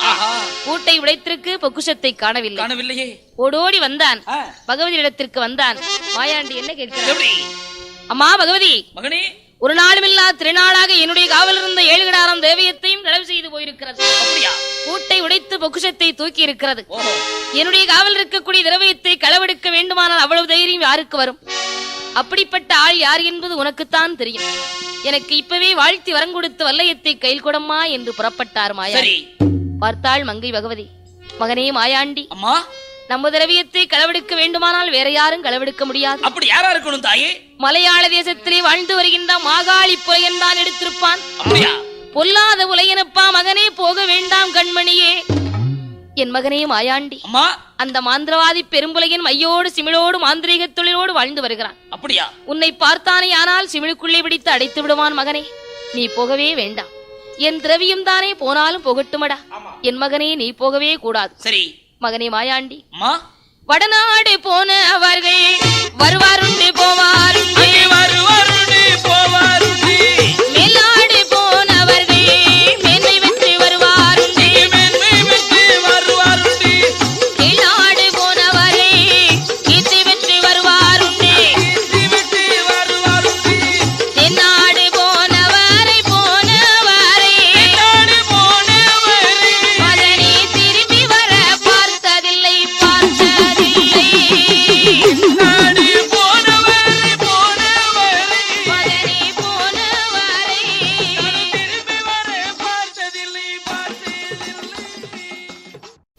பூட்டை உடைத்திருக்கு, பொக்குஷத்தை காணவில்லை. ஓடோடி வந்தான், பகவதி இடத்திற்கு வந்தான். மாயாண்டி என்ன கேட்கிறார்? அம்மா பகவதி, மகனே, ஒரு நாளும் இல்லா திருநாளாக என்னுடைய காவல் இருந்த ஏழுகிடாரம் தேவியத்தையும் களவு செய்து போயிருக்கிறது. பூட்டை உடைத்து பொக்குஷத்தை தூக்கி இருக்கிறது. என்னுடைய காவல் இருக்கக்கூடிய திரவியத்தை களவெடுக்க வேண்டுமானால் அவ்வளவு தைரியம் யாருக்கு வரும்? அப்படிப்பட்ட ஆள் யார் என்பது உனக்குத்தான் தெரியும். எனக்கு இப்பவே வாழ்த்தி வரங்கொடுத்து வல்லையத்தை கையில் கொடம்மா என்று புறப்பட்டார் மாயாண்டி. பார்த்தாள் மங்கை பகவதி. மகனே மாயாண்டி, அம்மா, நம்ம திரவியத்தை களவெடுக்க வேண்டுமானால் வேற யாரும் களவெடுக்க முடியாது. அப்படி யாரா இருக்கணும் தாயே? மலையாள தேசத்திலே வாழ்ந்து வருகின்ற மாகாளி புலையன் தான் எடுத்திருப்பான். பொல்லாத புலையனப்பா மகனே, போக வேண்டாம் கண்மணியே. என் மகனே மாயாண்டி, அந்த மாந்திரவாதி பெரும்புலையன் மையோடு சிமிழோடு மாந்திரீக தொழிலோடு வாழ்ந்து வருகிறான். அப்படியா? உன்னை பார்த்தானே ஆனால் சிமிழுக்குள்ளே பிடித்து அடைத்து விடுவான். மகனே, நீ போகவே வேண்டாம். என் திரவியம் தானே போனாலும் போகட்டுமடா. என் மகனே, நீ போகவே கூடாது. சரி மகனே மாயாண்டி, வடநாடு போனவர்கள் வருவாருண்டு போவாருண்டு, மேலாடு போனவர்கள் மேன்மை வெற்றி வருவாருண்டு, கீழாடு போனவரே கீர்த்தி வெற்றி வருவாருண்டு, தென்னாடு போனவரை மகனே திரும்பி வர பார்த்ததில்லை.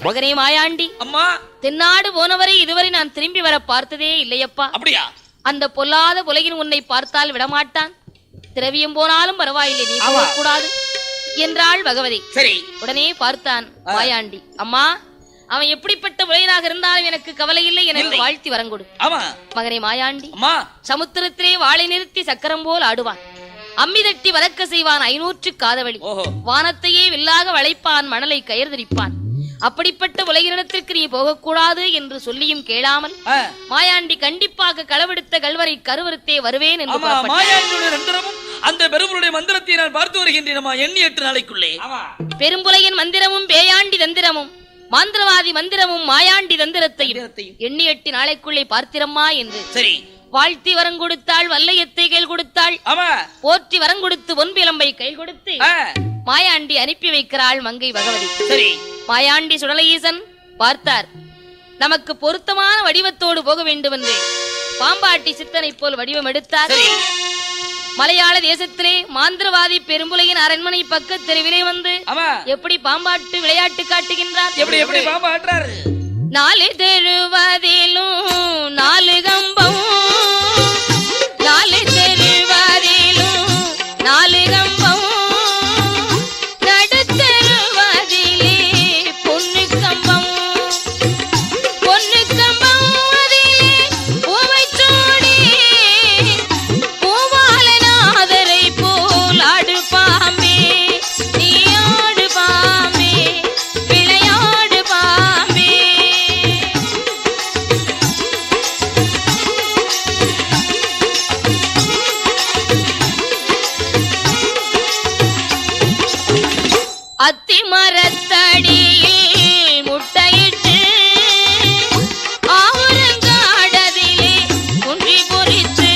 மகனே மாயாண்டி, அம்மா, தென்னாடு போனவரை இதுவரை நான் திரும்பி வர பார்த்ததே இல்லையப்பா. அப்படியா? அந்த பொல்லாத உலகின் உன்னை பார்த்தால் விடமாட்டான். திரவியம் போனாலும் பரவாயில்லை, நீ போகக்கூடாது என்றாள் பகவதி. சரி. உடனே பார்த்தான் மாயாண்டி. அம்மா, அவன் எப்படிப்பட்ட உலகனாக இருந்தாலும் எனக்கு கவலை இல்லை, எனக்கு வாழ்த்தி வரங்கொடு. மகனே மாயாண்டி, சமுத்திரத்திலே வாளை நிறுத்தி சக்கரம் போல் ஆடுவான், அம்மி தட்டி வளர்க்க செய்வான் 500 காதவழி, வானத்தையே வில்லாக வளைப்பான், மணலை கயர்திரிப்பான். அப்படிப்பட்ட உலகினிடத்திற்கு நீ போகக்கூடாது என்று சொல்லியும் கேளாமல் மாயாண்டி கண்டிப்பாக களவெடுத்த கல்வரை கருவறுத்தே வருவேன் என்று அந்த பெரும்புலைய மந்திரத்தை நான் பார்த்து வருகின்றேன். எண்ணி 8 நாளைக்குள்ளே பெரும்புலையின் மந்திரமும் பேயாண்டி தந்திரமும் மாந்திரவாதி மந்திரமும் மாயாண்டி தந்திரத்தையும் எண்ணி 8 நாளைக்குள்ளே பார்த்திரம்மா என்று சரி வாழ்த்தி வரம் கொடுத்தாள். வல்லையத்தை கையில் கொடுத்தாள். போற்றி வரம் கொடுத்து பொன்பிலம்பை கையில் கொடுத்து மாயாண்டி அனுப்பி வைக்கிறாள் மங்கை பகவதி. சரி. மாயாண்டி சுடலஈசன் பார்த்தார். நமக்கு பொருத்தமான வடிவத்தோடு போக வேண்டும் என்று பாம்பாட்டி சித்தனை போல் வடிவம் எடுத்தார். மலையாள தேசத்திலே மாந்திரவாதி பெரும்புலையின் அரண்மனை பக்க தெருவிலே வந்து எப்படி பாம்பாட்டு விளையாட்டு காட்டுகின்றார். எப்படி பாம்பாட்டுறார்? 4 தெருவதிலும் 4 கம்பம், 4 தெருவதிலும் 4 கம்பம், நடுத்தருவதிலே பொன்னு கம்பம், பொன்னு கம்பம் அதிலே பூவை சூடி பூவாலநாதரை போல் ஆடு பாம்பே, நீ ஆடு பாம்பே, விளையாடு பாம்பே. அத்தி மரத்தடியில் முட்டையிட்டு ஆவரங்காடதிலே குன்றி பொறிச்சு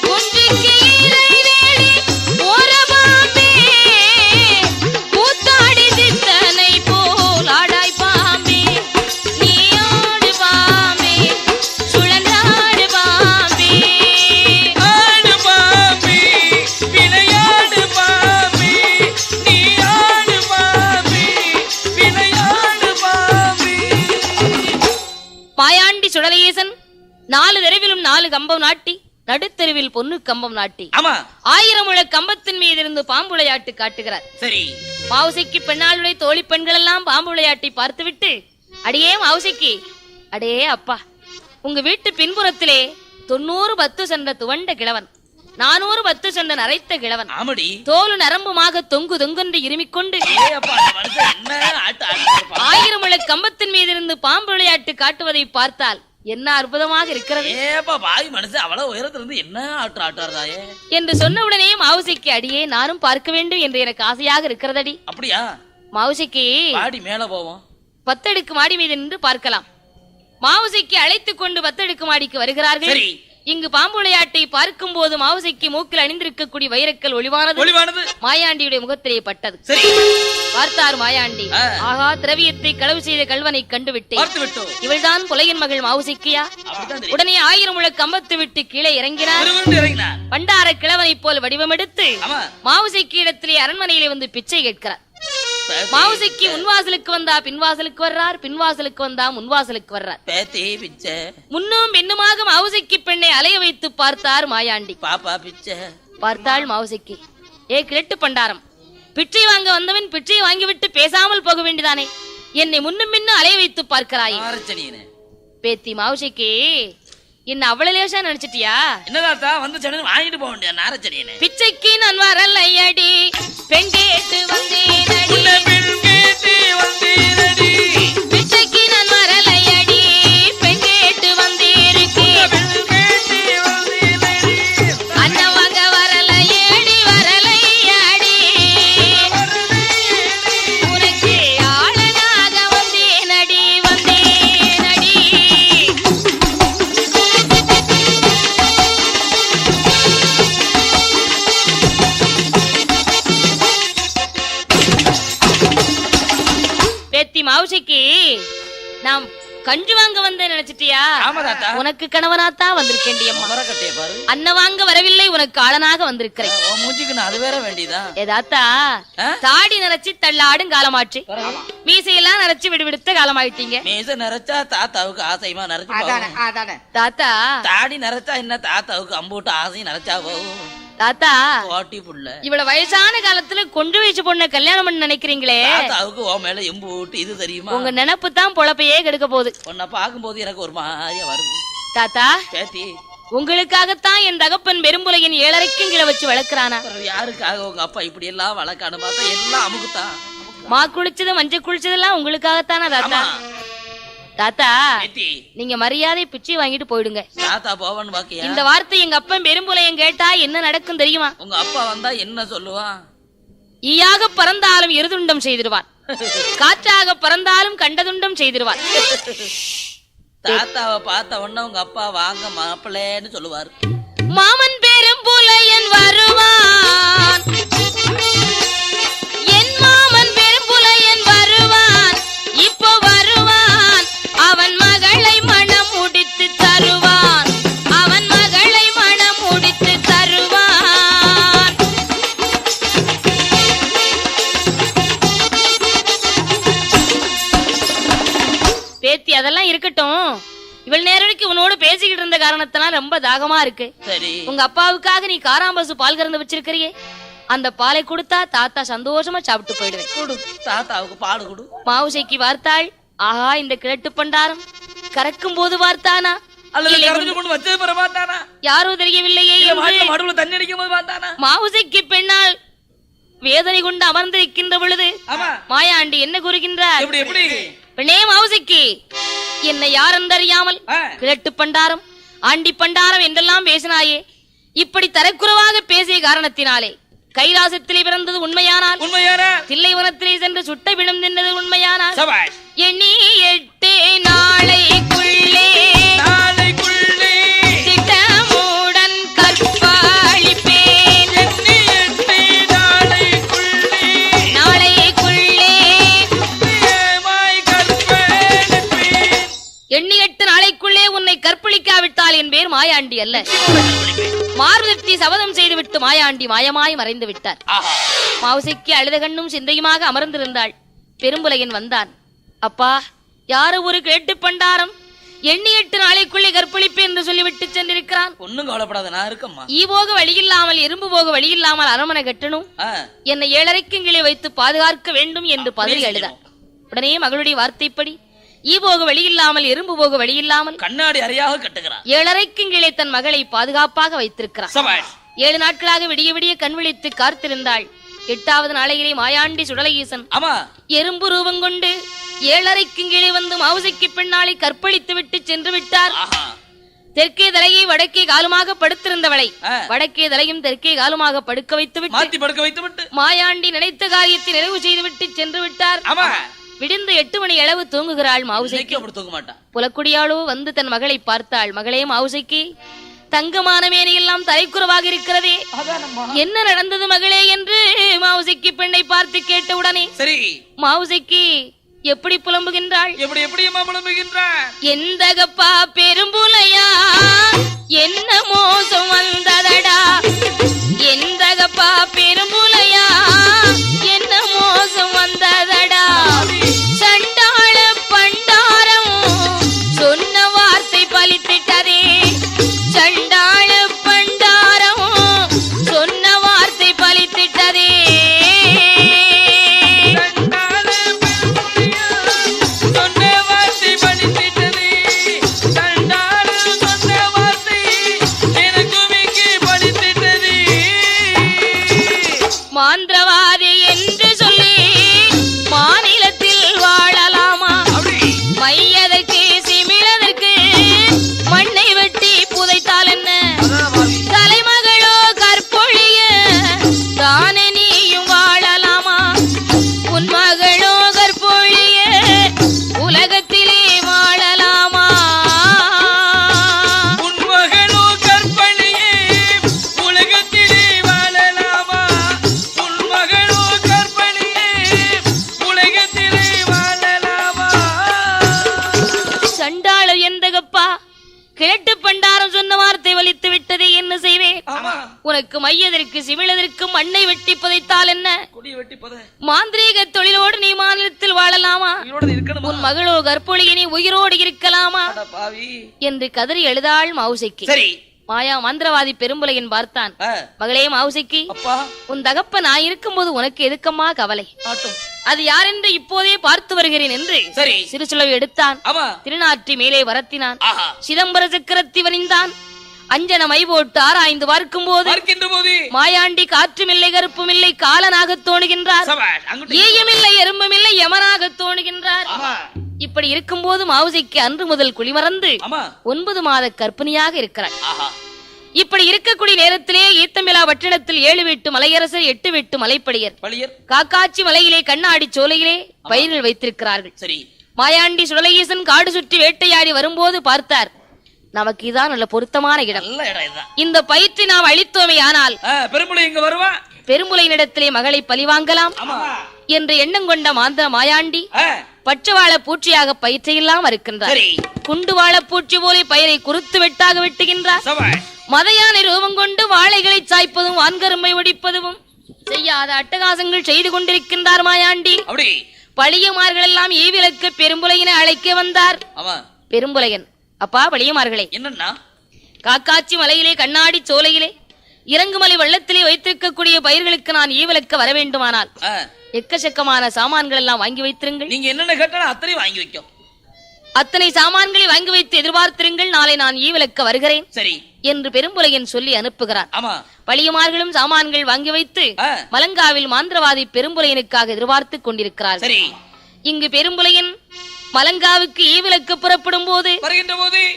குன்றிக்கு இறை தேடி போற பாம்பே, கூத்தாடி சித்தனை போல் ஆடாய் பாம்பே, நீ ஆடு பாம்பே, சுழன்றாடு பாம்பே, ஆடு பாம்பே, விளையாடு பாம்பே, நீ ஆடு பாம்பே, விளையாடு பாம்பே. மாயாண்டி சுடலஈசன் 4 தெருவிலும் 4 கம்பம் நாட்டி நடுத்தெருவில் பொன்னு கம்பம் நாட்டி ஆமா 1000 முழ கம்பத்தின் மீது இருந்து பாம்பு விளையாட்டு காட்டுகிறார். சரி, மாவுசைக்கு பெண்ணாளுடைய தோழி பெண்கள் எல்லாம் பாம்பு விளையாட்டை பார்த்துவிட்டு, அடியே மாவுசைக்கு, அடே அப்பா, உங்க வீட்டு பின்புறத்திலே 90 பத்து சென்ற துவண்ட கிழவன், 400 பத்து சென்ற நரைத்த கிழவன், ஆமடி தோலு நரம்புமாக தொங்கு தொங்கென்று இருமிக்கொண்டு 1000 முழ கம்பத்தின் மீது இருந்து பாம்பு விளையாட்டு காட்டுவதை பார்த்தால் என்ன அற்புதமாக இருக்கிறது அவ்வளவு உயரத்திலிருந்து என்ன ஆட்டாராயே என்று சொன்னவுடனே மாவுசைக்கு, அடியே நானும் பார்க்க வேண்டும் என்று எனக்கு ஆசையாக இருக்கிறதடி. அப்படியா? மாவுசைக்கு மாடி மேல போவோம், 10 அடுக்கு மாடி மீது நின்று பார்க்கலாம். மாவுசைக்கு அழைத்துக் கொண்டு 10 அடுக்கு மாடிக்கு வருகிறார்கள். இங்கு பாம்பு விளையாட்டை பார்க்கும் போது மாவுசைக்கு மூக்கில் அணிந்திருக்கக்கூடிய வைரக்கல் ஒளிவானது மாயாண்டியுடைய முகத்திலே பட்டது. பார்த்தார் மாயாண்டி, ஆகா, திரவியத்தை களவு செய்த கல்வனை கண்டுவிட்டேன், இவள்தான் புலையன் மகள் மாவுசைக்கியா? உடனே 1000 முழ கம்பத்து விட்டு கீழே இறங்கினார். பண்டார கிழவனை போல் வடிவமெடுத்து மாவுசைக்கு இடத்திலே அரண்மனையிலே வந்து பிச்சை கேட்கிறார். மாவுசைக்கு முன்வாசலுக்கு வந்தா பின்வாசலுக்கு வர்றார், பின்வாசலுக்கு வந்தா முன்வாசலுக்கு வர்றார். முன்னும் பின்னுமாக மாவுசைக்கு பெண்ணை அலைய வைத்து பார்த்தார் மாயாண்டி. பார்த்தாள் மாவுசைக்கு, ஏ கிழட்டு பண்டாரம், பிச்சை வாங்க வந்தவன் பிச்சை வாங்கிவிட்டு பேசாமல் போக வேண்டியதானே, என்னை முன்னும் பின்னும் அலைய வைத்து பார்க்கிறாய். பேத்தி மாவுசைக்கு, என்ன அவ்வளவு லேசா நினைச்சிட்டியா? என்னதாத்தா வந்து சென்னை வாங்கிட்டு போக வேண்டிய நாரச்சனியனே. பிச்சைக்கு நான் வரல ஐயடி, பெண் கேட்டு வந்தேனடி, பிச்சைக்கு நான் வரல ஐயடி, பெண் கேட்டு வந்தேருக்கேன், அண்ணன் வாங்க வரல ஏடி, வரல ஐயாடி, உனக்கு ஆளனாக வந்தேனடி, வந்தேனடி. பேத்தி மாவுசைக்கு, நாம் கஞ்சு வாங்க வந்த நினைச்சிட்டியா? உனக்கு கணவனாத்தான் வந்திருக்கேன் அம்மா. அண்ணன் வாங்க வரவில்லை, உனக்கு ஆளனாக வந்திருக்கிறேன். அது வேற வேண்டியதா? ஏதாத்தா தாடி நரைச்சி தள்ளாடும் காலமாச்சு, மீசையெல்லாம் நரைச்சி விடுவிடுத்த காலமாயிட்டீங்க. மீசை நரைச்சா தாத்தாவுக்கு ஆசைமா நரைச்சு, தாத்தா தாடி நரைச்சா என்ன தாத்தாவுக்கு அம்பூட்டு ஆசையும் நரைச்சா போகும். தாத்தா பாட்டி புள்ள இவ்வளவு வயசான காலத்துல கொண்டு வச்சு பொண்ண கல்யாணம் பண்ண நினைக்கிறீங்களே, தாத்தாவுக்கு ஓ மேல எம்பு ஊட்டு இது தெரியுமா? உங்க நினைப்பு தான் பொழப்பையே கெடுக்க போகுது. உன்னை பாக்கும்போது எனக்கு ஒரு மாதிரியா வருது. தாத்தா பேத்தி, உங்களுக்காகத்தான் என் தகப்பன் பெரும்புலையின் 7.5 கிலோ வச்சு வளர்க்கிறானா? யாருக்காக உங்க அப்பா இப்படி எல்லாம் வளர்க்கானு பார்த்தா எல்லாம் அமுக்குத்தான். மா குளிச்சது மஞ்சள் குளிச்சதெல்லாம் உங்களுக்காகத்தானா தாத்தா? தாத்தா, நீங்க மரியாதை பிச்சை வாங்கிட்டு போயிடுங்க. தாத்தா போவன் பாக்கியா? இந்த வார்த்தை எங்க அப்பன் பெரும்புலையன் கேட்டா என்ன நடக்கும் தெரியுமா? உங்க அப்பா வந்தா என்ன சொல்லுவான்? ஈயாக பறந்தாலும் எருதுண்டம் செய்திருவான், காற்றாக பறந்தாலும் கண்டதுண்டம் செய்திருவான். தாத்தாவை பார்த்த உடனே உங்க அப்பா வாங்க மாப்பிள்ளைன்னு சொல்லுவாரு. மாமன் பெரும்புலையன் வருவான், என் மாமன் பெரும்புலையன் வருவான், இப்போ வருவான், அவன் மகளை மனம் முடித்து தருவான், அவன் மகளை மனம் முடித்து தருவான். பேத்தி, அதெல்லாம் இருக்கட்டும், இவள் நேரடிக்கு உன்னோடு பேசிக்கிட்டு இருந்த காரணத்தினால ரொம்ப தாகமா இருக்கு. உங்க அப்பாவுக்காக நீ காராம்பசு பால் கறந்து வச்சிருக்கிறியே, அந்த பாலை கொடுத்தா தாத்தா சந்தோஷமா சாப்பிட்டு போயிடுவேன். கொடு, தாத்தாவுக்கு பால் கொடு. மாவுசைக்கு வார்த்தாள், ஆஹா, இந்த கிழட்டு பண்டாரம் கறக்கும் போது வார்த்தானா யாரோ தெரியவில்லையே, மாவுசைக்கு பெண்ணால் வேதனை கொண்டு அமர்ந்திருக்கின்ற பொழுது மாயாண்டி என்ன கூறுகின்றார்? பெண்ணே மாவுசைக்கு, என்னை யாரென்றறியாமல் கிழட்டு பண்டாரம் ஆண்டி பண்டாரம் என்றெல்லாம் பேசினாயே, இப்படி தரக்குறைவாக பேசிய காரணத்தினாலே கைலாசத்திலே பிறந்தது உண்மையானால், தில்லைவனத்திலே சென்று சுட்ட பிணம் தின்னது உண்மையானால், எண்ணி 8 நாளைக்குள்ளே திட்டமுடன் கற்பாளிப்பேன், நாளைக்குள்ளே எண்ணி 8 நாளைக்குள்ளே உன்னை கற்பழிக்காவிட்டால் என் பேர் மாயாண்டி அல்ல. மாறுதட்டி சபதம் செய்துவிட்டு மாயாண்டி மாயமாய் மறைந்து விட்டார். மாவுசைக்கு அழுத கண்ணும் சிந்தையுமாக அமர்ந்திருந்தாள். பெரும்புலையன் வந்தான். அப்பா, யாரு ஒரு கிழட்டு பண்டாரம் எண்ணி 8 நாளைக்குள்ளே கற்பழிப்பு என்று சொல்லிவிட்டு சென்றிருக்கிறான். ஒண்ணும் கவலைப்படாத, நான் இருக்கம்மா. ஈ போக வழியில்லாமல் எறும்பு போக வழியில்லாமல் அரமனை கட்டணும், என்னை 7:30 கீழே வைத்து பாதுகாக்க வேண்டும் என்று பதறி அழுதார். உடனே மகளுடைய வார்த்தைப்படி ஈ போக வழியில்லாமல் எறும்பு போக வழியில்லாமல் கண்ணாடி அறையாக கட்டுகிறார். 7:30 கீழே தன் மகளை பாதுகாப்பாக வைத்திருக்கிறார். 7 நாட்களாக விடிய விடிய கண் விழித்து காத்திருந்தாள். 8வது நாளையிலே மாயாண்டி சுடலையீசன் எறும்பு ரூபம் கொண்டு 7:30 கீழே வந்து மவுசைக்கு பின்னாலே கற்பழித்து விட்டு சென்று விட்டார். தெற்கே தலையை வடக்கே காலுமாக படுத்திருந்தவளை வடக்கே தலையும் தெற்கே காலுமாக படுக்க வைத்து விட்டு மாயாண்டி நினைத்த காரியத்தை நிறைவு செய்து விட்டு சென்று விட்டார். விடிந்து 8 மணி அளவு தூங்குகிறாள் மவுசைக்கு. புலக்குடியாளோ வந்து தன் மகளை பார்த்தாள். மகளே மவுசைக்கு, தங்கமான மேனையெல்லாம் தலைக்குறவாக இருக்கிறதே, என்ன நடந்தது மகளே என்று மவுசைக்கு பெண்ணை பார்த்து கேட்டவுடனே மவுசைக்கு எப்படி புலம்புகின்றாள்? எந்தகப்பா பெரும்புலையா, என்ன மோசம் வந்ததடா, எந்தகப்பா பெரும்புலையா, என்ன மோசம் வந்ததடா, சண்டாள பண்டாரம் சொன்ன வார்த்தை பலித்திட்டதே, சண்டாள பண்டாரம் சொன்ன வார்த்தை பலித்திட்டதே. மாந்திரவாதி என்று சொல்லி மாநிலத்தில் வாழலாமா, மையதற்கு சிமிழதற்கு மண்ணை வெட்டி புதைத்தால் என்ன, தலைமகளோ கற்பொழிய தானே நீயும் வாழலாமா, உன் மகளோ கற்பொழிய உலகத்திலே வாழலாமா, உன் மகளோ கற்பழியே உலகத்திலே வாழலாமா, உன் மகளோ கற்பழியே உலகத்திலே வாழலாமா. சண்டாள எந்தகப்பா கிழட்டு பண்டாரம் சொன்ன வார்த்தை வலித்து விட்டதை என்ன செய்வேன், உனக்கு மையதற்கு சிமிழதற்கு மண்ணை வெட்டி புதைத்தால் என்ன, மாந்திரீக தொழிலோடு நீ மாநிலத்தில் வாழலாமா, உன் மகளோ கற்பொழியை நீ உயிரோடு இருக்கலாமா என்று கதறி எழுதாள் மவுசைக்கு. மாயா மந்திரவாதி பெரும்புலையன் பார்த்தான். மகளே மவுசைக்கு, உன் தகப்ப நான் இருக்கும்போது உனக்கு எதுக்கம்மா கவலை, அது யாரென்று இப்போதே பார்த்து வருகிறேன் என்று சிறு சுழவு எடுத்தான். திருநாற்றி மேலே வரத்தினான். சிதம்பர சக்கரத்தி வரிந்தான். அஞ்சன மை போட்டு ஆராய்ந்து பார்க்கும் போது மாயாண்டி காற்றும் இல்லை கருப்பும் இல்லை காலனாக தோணுகின்றார், ஏயமில்லை எறும்புமில்லை யமனாக தோணுகின்றார். இப்படி இருக்கும் போது மவுசைக்கு அன்று முதல் குளிமறந்து 9 மாத கர்ப்பிணியாக இருக்கிறார். இப்படி இருக்கக்கூடிய நேரத்திலே ஈத்தமிழா வட்டிடத்தில் 7 வீட்டு மலையரசர் 8 வீட்டு மலைப்படியர் காக்காட்சி மலையிலே கண்ணாடி சோலையிலே பயிர்கள் வைத்திருக்கிறார்கள். மாயாண்டி சுடலையீசன் காடு சுற்றி வேட்டையாடி வரும்போது பார்த்தார், நமக்கு இதான் நல்ல பொருத்தமான இடம், இந்த பயிற்சி நாம் அளித்தோமே ஆனால் பெரும்புலையினிடத்திலே மகளை பழிவாங்கலாம் என்று எண்ணம் கொண்ட மாந்திர மாயாண்டி பச்சவாழ பூச்சியாக பயிற்சியெல்லாம் இருக்கின்றார். குண்டுவாழ பூச்சி போல பயிரை குறுத்து வெட்டாக வெட்டுகின்றார். மதையானை ரூபம் கொண்டு வாழைகளை சாய்ப்பதும் வான்கரும்பை ஒடிப்பதும் செய்யாத அட்டகாசங்கள் செய்து கொண்டிருக்கின்றார் மாயாண்டி. பழியமார்கள் எல்லாம் ஈவிலக்கு பெரும்புலையினை அழைக்க வந்தார். பெரும்புலையன், அப்பா பழியமார்களே, என்னன்னா காக்காட்சி மலையிலே கண்ணாடி சோலையிலே இறங்குமலை வெள்ளத்திலே வைத்திருக்கக்கூடிய பயிர்களுக்கு நான் ஈவிலக்க வர வேண்டுமானால் எக்கச்சக்கமான சாமான்கள் எல்லாம் வாங்கி வைத்திருங்கள். நீங்க என்னென்ன கேட்டாலும் அத்தனை வாங்கி வைக்கும், அத்தனை சாமான்களை வாங்கி வைத்து எதிர்பார்த்திருங்கள், நாளை நான் ஈவிலக்க வருகிறேன் என்று பெரும்புலையன் சொல்லி அனுப்புகிறார். பழியமார்களும் சாமான்கள் வாங்கி வைத்து மலங்காவில் மாந்திரவாதி பெரும்புலையனுக்காக எதிர்பார்த்துக் கொண்டிருக்கிறார். இங்கு பெரும்புலையன் மலங்காவுக்கு ஈவிலக்கு புறப்படும் போது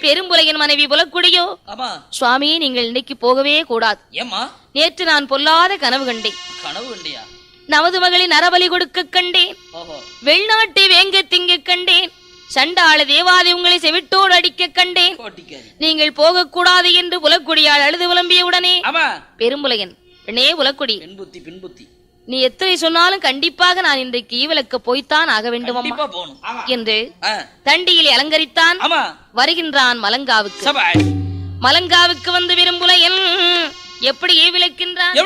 பெரும்புலையன் மனைவி புலக்குடியோ, சுவாமி நீங்கள் இன்னைக்கு போகவே கூடாது, நேற்று நான் பொல்லாத கனவு கண்டேன், நமது மகளின் நரபலி கொடுக்க கண்டேன், வெளிநாட்டை வேங்க திங்க கண்டேன், சண்டாள தேவாதி உங்களை செவிட்டோடு அடிக்க கண்டேன், நீங்கள் போக கூடாது என்று புலக்குடியால் அழுது புலம்பிய உடனே பெரும்புலையன், பெண்ணே புலக்குடி, நீ எத்தனை சொன்னாலும் கண்டிப்பாக நான் இன்றைக்கு ஈவிலக்க போய்த்தான் ஆக வேண்டும் என்று தண்டியில் அலங்கரித்தான். வருகின்றான் மலங்காவுக்கு. மலங்காவுக்கு வந்து பெரும்புலையன் எப்படி ஈவிலக்கின்றான்,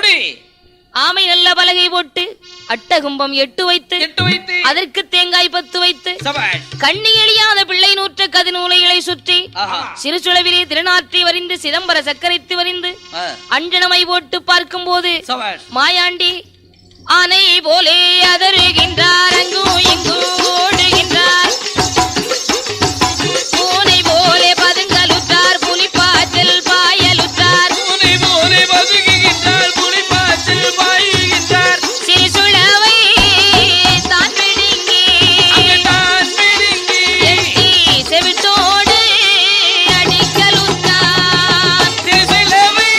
ஆமை நல்ல பலகை போட்டு அட்டகும்பம் 8 வைத்து அதற்கு தேங்காய் 10 வைத்து கண்ணி எளியாத பிள்ளை நூற்ற கதிநூலைகளை சுற்றி சிறுசுளவிலே திருநாற்றி வரிந்து சிதம்பர சக்கரைத்து வரிந்து அஞ்சனமை போட்டு பார்க்கும் போது மாயாண்டி ஆனை போலே அதருகின்றார் அங்கும் இங்கும் ஓடுகின்றார் பூனை போலே பதுங்கலுற்றார் புலிப்பாய்ச்சல் பாயலுற்றார் பூனை போலே பதுங்குகின்றார் புலிப்பாய்ச்சல் பாயுகின்றார் சிறுசுளவை தான் பிடுங்கி செவிட்டோடு அடிக்கலுற்றார் சிறுசுளவை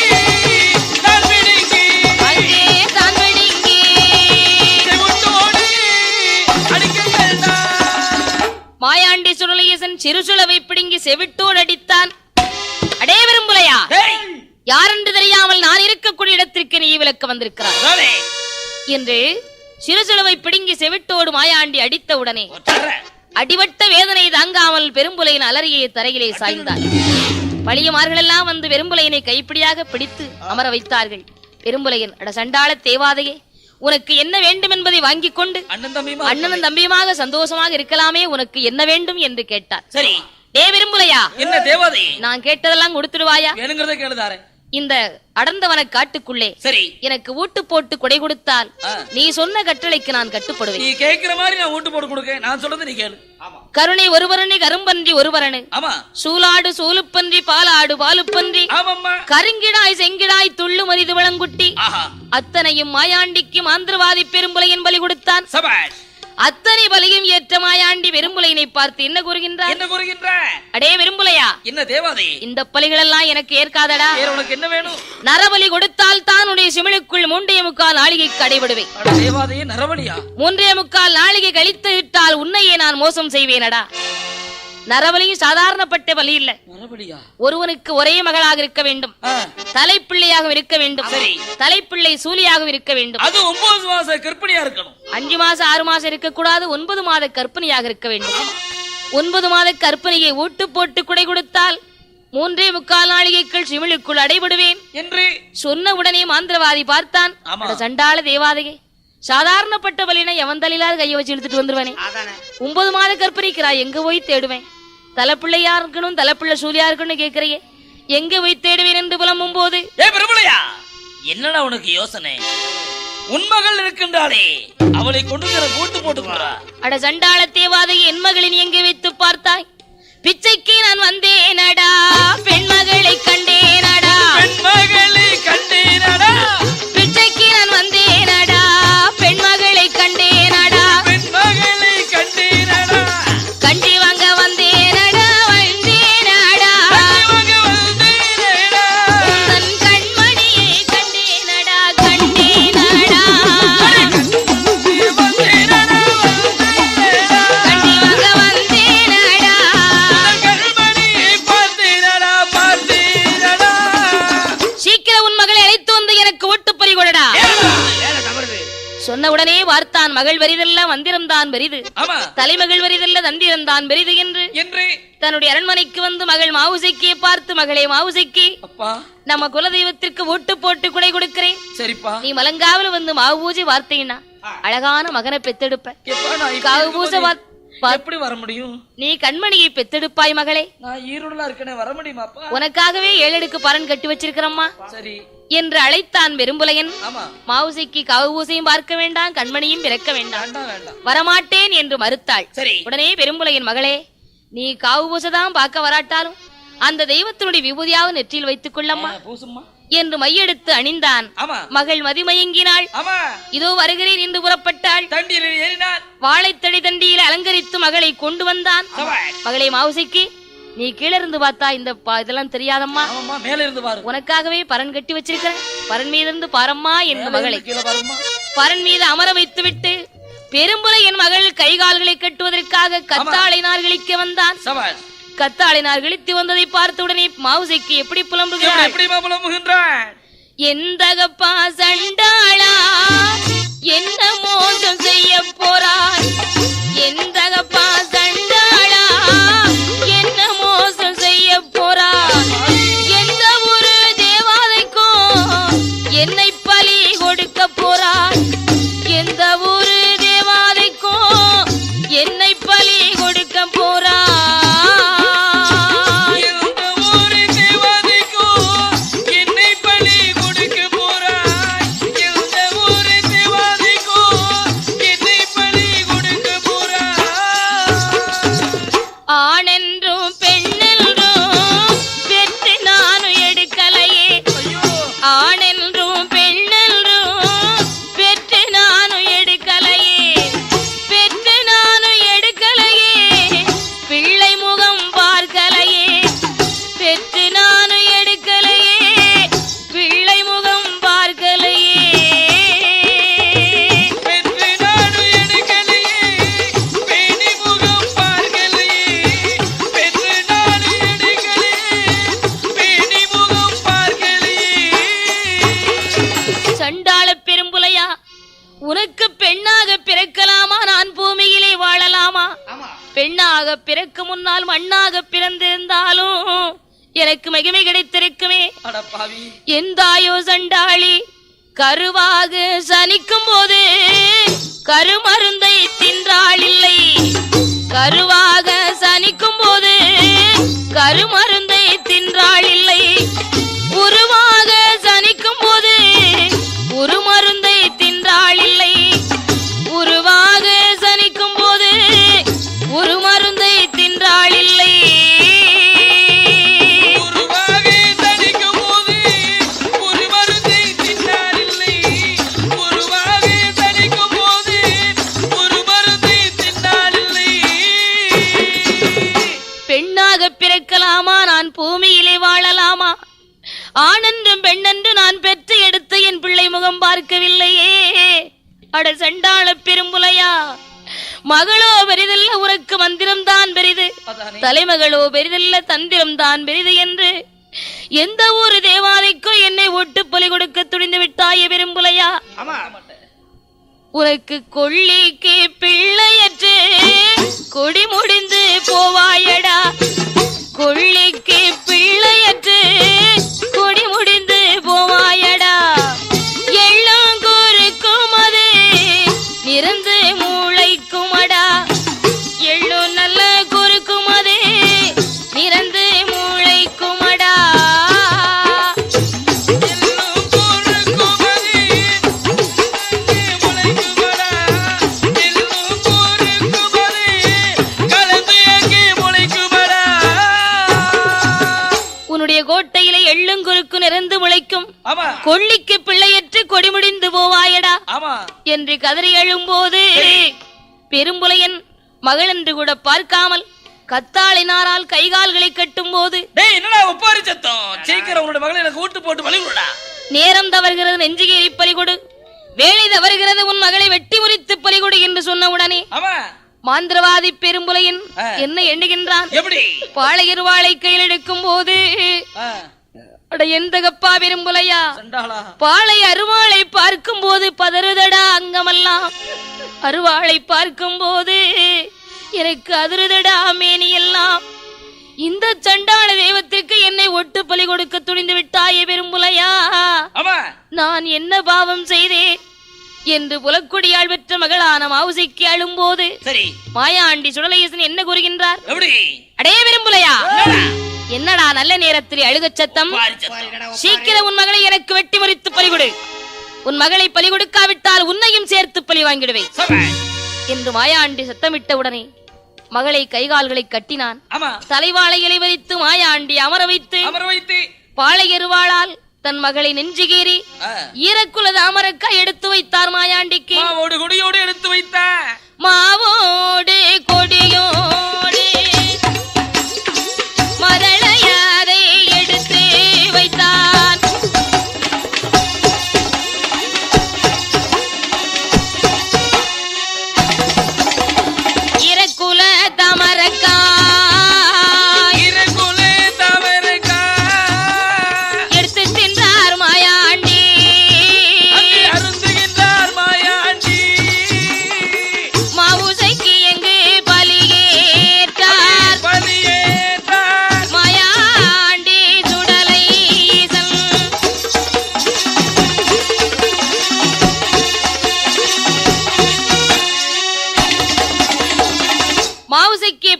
தான் பிடுங்கி அங்கே தான் பிடுங்கி செவிட்டோடு அடிக்கலுற்றார். மாயாண்டி சுடலையசன் சிறுசுளவை பிடுங்கி செவிட்டோடு அடித்தான். அடே விரும்புலையா, யாரென்று தெரியாமல் நான் இருக்கக்கூடிய இடத்திற்கு நீ விளக்க வந்திருக்கிறார் என்று சிறுசுளவை பிடுங்கி செவிட்டோடு மாயாண்டி அடித்த உடனே அடிவட்ட வேதனை தாங்காமல் பெரும்புலையின் அலறியை தரையிலே சாய்ந்தார். பழியமார்கள் எல்லாம் வந்து பெரும்புலையினை கைப்பிடியாக பிடித்து அமர வைத்தார்கள். பெரும்புலையன், அட சண்டாள தேவாதையே, உனக்கு என்ன வேண்டும் என்பதை வாங்கிக் கொண்டு அண்ணனும் தம்பியுமாக சந்தோஷமாக இருக்கலாமே, உனக்கு என்ன வேண்டும் என்று கேட்டார். சரி, டே விரும்புலையா, என்ன தேவாதை, நான் கேட்டதெல்லாம் கொடுத்துடுவாயா? வேணுங்கிறத கேளுதாரே. இந்த அடர்ந்தவன காட்டுக்குள்ளே சரி, எனக்கு ஊட்டு போட்டு கொடை கொடுத்தால் நீ சொன்ன கட்டளைக்கு நான் கட்டுப்படுவேன். நீ கேட்கிற மாதிரி நான் ஊட்டு போட்டு கொடுக்க, நான் சொல்றது நீ கேளு. கருணை ஒருவரணி கரும்பன்றி ஒருவரணு, சூலாடு சூலுப்பன்றி பாலாடு பாலுப்பன்றி கருங்கிடாய் செங்கிடாய் துள்ளு மரிது வளங்குட்டி அத்தனையும் மாயாண்டிக்கு மாந்திரவாதி பெரும்புலையின் பலி கொடுத்தான். அத்தனை பலியும் ஏற்ற மாயாண்டி பெரும்புலையினை பார்த்து என்ன கூறுகின்றார்? அடே விரும்புலையா, என்ன தேவாதை, இந்த பலிகள் எல்லாம் எனக்கு ஏற்காதடா. உனக்கு என்ன வேணும்? நரபலி கொடுத்தால் தான் உடைய சிமிழுக்குள் 3.25 நாளிகைக்கு அடைபடுவேன். தேவாதையே, நரபலியா? 3.25 நாளிகை கழித்து விட்டால் உன்னையே நான் மோசம் செய்வேனடா. நரபலியும் சாதாரணப்பட்ட பலி இல்ல. ஒருவனுக்கு ஒரே மகளாக இருக்க வேண்டும், தலைப்பிள்ளையாக இருக்க வேண்டும், தலைப்பிள்ளை சூலியாக இருக்க வேண்டும். அது 9 மாச கர்ப்பிணியா இருக்கணும். 5 மாசம் 6 மாசம் இருக்க கூடாது, 9 மாத கர்ப்பிணியாக இருக்க வேண்டும். 9 மாத கர்ப்பிணியை ஊட்டு போட்டு குடை கொடுத்தால் 3.25 நாளிகைக்குள் சிமிழுக்குள் அடைபடுவேன் என்று சொன்ன உடனே மாந்திரவாதி பார்த்தான். சண்டாள தேவாதையே, சாதாரணப்பட்ட பலினை எவன் தலையிலாவது கையை வச்சு இழுத்துட்டு வந்துருவானே, 9 மாத கற்பிணிக்கிறாய், எங்க போய் தேடுவேன்? தலைப்பிள்ளையா இருக்கணும், தலைப்பிள்ளை சூலியா இருக்கணும் கேட்கிறையே, எங்க போய் தேடுவேன் என்று புலம்பும் போது, என்னடா உனக்கு யோசனை? உன்மகள் இருக்கின்றாளே, அவளை கொண்டு கூட்டு போட்டு போறா. அட சண்டாள தேவாதையை, என் மகளின் எங்கே வைத்து பார்த்தாய்? பிச்சைக்கு நான் வந்தேனடா, பெண்மகளை கண்டேனடா, பெண்மகளை கண்டேனடா, பிச்சைக்கு நான் வந்தேனடா, பெண்மகளை கண்டேனடா, பெண்மகளை கண்டேனடா, கண்டி வாங்க வந்தேனடா, வந்தேனடா, உன் கண்மணியை கண்டேனடா, கண்டேனடா, கண்டி வாங்க வந்தேனடா, கண்மணியை பார்த்தேனடா, பார்த்தேனடா. சீக்கிரம் உன் மகளை அழைத்து வந்து எனக்கு ஓட்டு பறிகொடடா. சொன்ன உடனே பார்த்தான், மகள் வரிதல்ல வந்திரம்தான் பெரிது, தலைமகள் வரிதல்ல தந்திரம்தான் பெரிது என்று தன்னுடைய அரண்மனைக்கு வந்து மகள் மாவுசைக்கியை பார்த்து, மகளே மாவுசைக்கி, நம்ம குலதெய்வத்திற்கு ஓட்டு போட்டு குடை கொடுக்கிறேன், சரிப்பா, நீ மலங்காவில வந்து மாவு பூஜை வார்த்தையினா அழகான மகனை பெத்தெடுப்ப. காவு பூஜை எப்படி வர முடியும்? நீ கண்மணியை பெத்தெடுப்பாய் மகளே. நான் ஈரோடுல இருக்கனே, வர முடியுமாப்பா? உனக்காகவே 7 அடுக்கு பரன் கட்டி வச்சிருக்கிறம்மா. சரி என்று அழைத்தான் பெரும்புலையன். மாவுசைக்கு காவு பூசையும் பார்க்க வேண்டாம், கண்மணியும் பிறக்க வேண்டாம், வரமாட்டேன் என்று மறுத்தாள். உடனே பெரும்புலையன், மகளே, நீ காவு பூசைதான் பார்க்க வராட்டாலும் அந்த தெய்வத்தினுடைய விபூதியாவது நெற்றியில் வைத்துக் கொள்ளம்மா என்று மையெடுத்து அணிந்தான். மகள் மதிமயங்கினாள். இதோ வருகிறேன் என்று புறப்பட்டாள். வாழைத்தடி தண்டியில் அலங்கரித்து மகளை கொண்டு வந்தான். மகளை மாவுசைக்கு, நீ கீழே இருந்து பார்த்தா இந்த இதெல்லாம் தெரியாதம்மா, மேல இருந்து பாரு, உனக்காகவே பரன் கட்டி வச்சிருக்க, பரன் மீது இருந்து பாரம்மா என்று மகளை பரன் மீது அமர வைத்து விட்டு பெரும்புல என் மகள் கைகால்களை கட்டுவதற்காக கத்தாழை நார்களிக்க வந்தான். கத்தாழை நார்களித்து வந்ததை பார்த்தவுடனே மாவுசைக்கு எப்படி புலம்புகிறான்? எந்தகப்பா சண்டாளா, என்ன மோசம் செய்ய போறாய்? எந்தகப்பா சண்டாளா, என்ன மோசம் செய்ய போறாய்? எந்த ஒரு தேவாதைக்கும் என்னை பலி கொடுக்க போறாய்? எந்த எனக்கு மகிமை கிடைத்திருக்குமே. அட பாவி, எந்தாயோ சண்டாளி கருவாக சனிக்கும் போது கருமருந்தை தின்றாள் இல்லை. கருவாக சனிக்கும் போது கருமருந்தை தின்றாள் இல்லை. உருவாக சனிக்கும் போது உருமருந்தை தின்றாள் இல்லை. உருவாக சனிக்கும் போது உருமருந்தை தின்றாள் இல்லை. பிறக்கலாமா, நான் பூமியிலே வாழலாமா? ஆணென்றும் பெண்ணென்று நான் பெற்று எடுத்து என் பிள்ளை முகம் பார்க்கவில்லையே. அட சண்டாள பெரும்புலையா, மகளோ பெரிதல்ல உனக்கு மந்திரம் தான் பெரிது, தலைமகளோ பெரிதல்ல தந்திரம் தான் பெரிது என்று எந்த ஒரு தேவாலைக்கோ என்னை ஒட்டு பலி கொடுக்க துணிந்து விட்டாயே பெரும்புலையா. உனக்கு கொள்ளிக்கு பிள்ளையற்று கொடி முடிந்து போவாயடா. கொள்ளிக்கு பிள்ளையற்று கொடி முடிந்து போவாயடா. எள்ளும் கூறுக்கும் அது நிறந்து மூளைக்குமடா. எள்ளும் நல்ல கூறுக்கும் அது நிறந்து மூளைக்குமடா. கோட்டையிலே எள்ளுங்குருக்கு நிறந்து முளைக்கும், கொள்ளிக்கு பிள்ளையற்று கொடி முடிந்து போவாயடா என்று கதறி எழும்போது பெரும்புலையன் மகள் என்று கூட பார்க்காமல் கத்தாளினாரால் கைகால்களை கட்டும் போது, நேரம் தவறுகிறது நெஞ்சுகேறி பலிகொடு, வேலை தவறுகிறது உன் மகளை வெட்டி முறித்து பலிகொடு என்று சொன்ன உடனே மாந்திரவாதி பெரும்புலையன் என்ன எண்ணுகின்றான்? பாளையர் வாளை கையில் எடுக்கும் போது, எந்த கப்பா பெரும்புலையா, பாளை அருவாளை பார்க்கும் போது பதறுதடா அங்கமெல்லாம். அருவாளை பார்க்கும் போது எனக்கு அதிருதடா மேனி எல்லாம். இந்த சண்டாள தெய்வத்திற்கு என்னை ஒட்டு பலி கொடுக்க துணிந்து விட்டாயே பெரும்புலையா, நான் என்ன பாவம் செய்தேன் என்று புலக்குடியாள் பெற்ற மகளான மாவுசைக்கு அழும்போது மாயாண்டி சுடலேசன் என்ன கூறுகின்றார்? அடே பெரும்புலையா, என்னடா நல்ல நேரத்தில் அழுக சத்தம்? சீக்கிரம் உன் மகளை எனக்கு வெட்டி முறித்து பலிகொடு. உன் மகளை பலி கொடுக்காவிட்டால் உன்னையும் சேர்த்து பலி வாங்கிடுவேன் என்று மாயாண்டி சத்தமிட்ட உடனே மகளை கைகால்களை கட்டினான். தலைவாளை இலைவரித்து மாயாண்டி அமர வைத்து பாளையருவாளால் தன் மகளை நெஞ்சுகேறி ஈரக்குலத அமரக்காய் எடுத்து வைத்தார் மாயாண்டிக்கு. மாவோடு கொடியோடு எடுத்து வைத்தார். மாவோடு கொடியோடு மரளையாரை எடுத்து வைத்தார். ஈரக்குல தமரக்காய்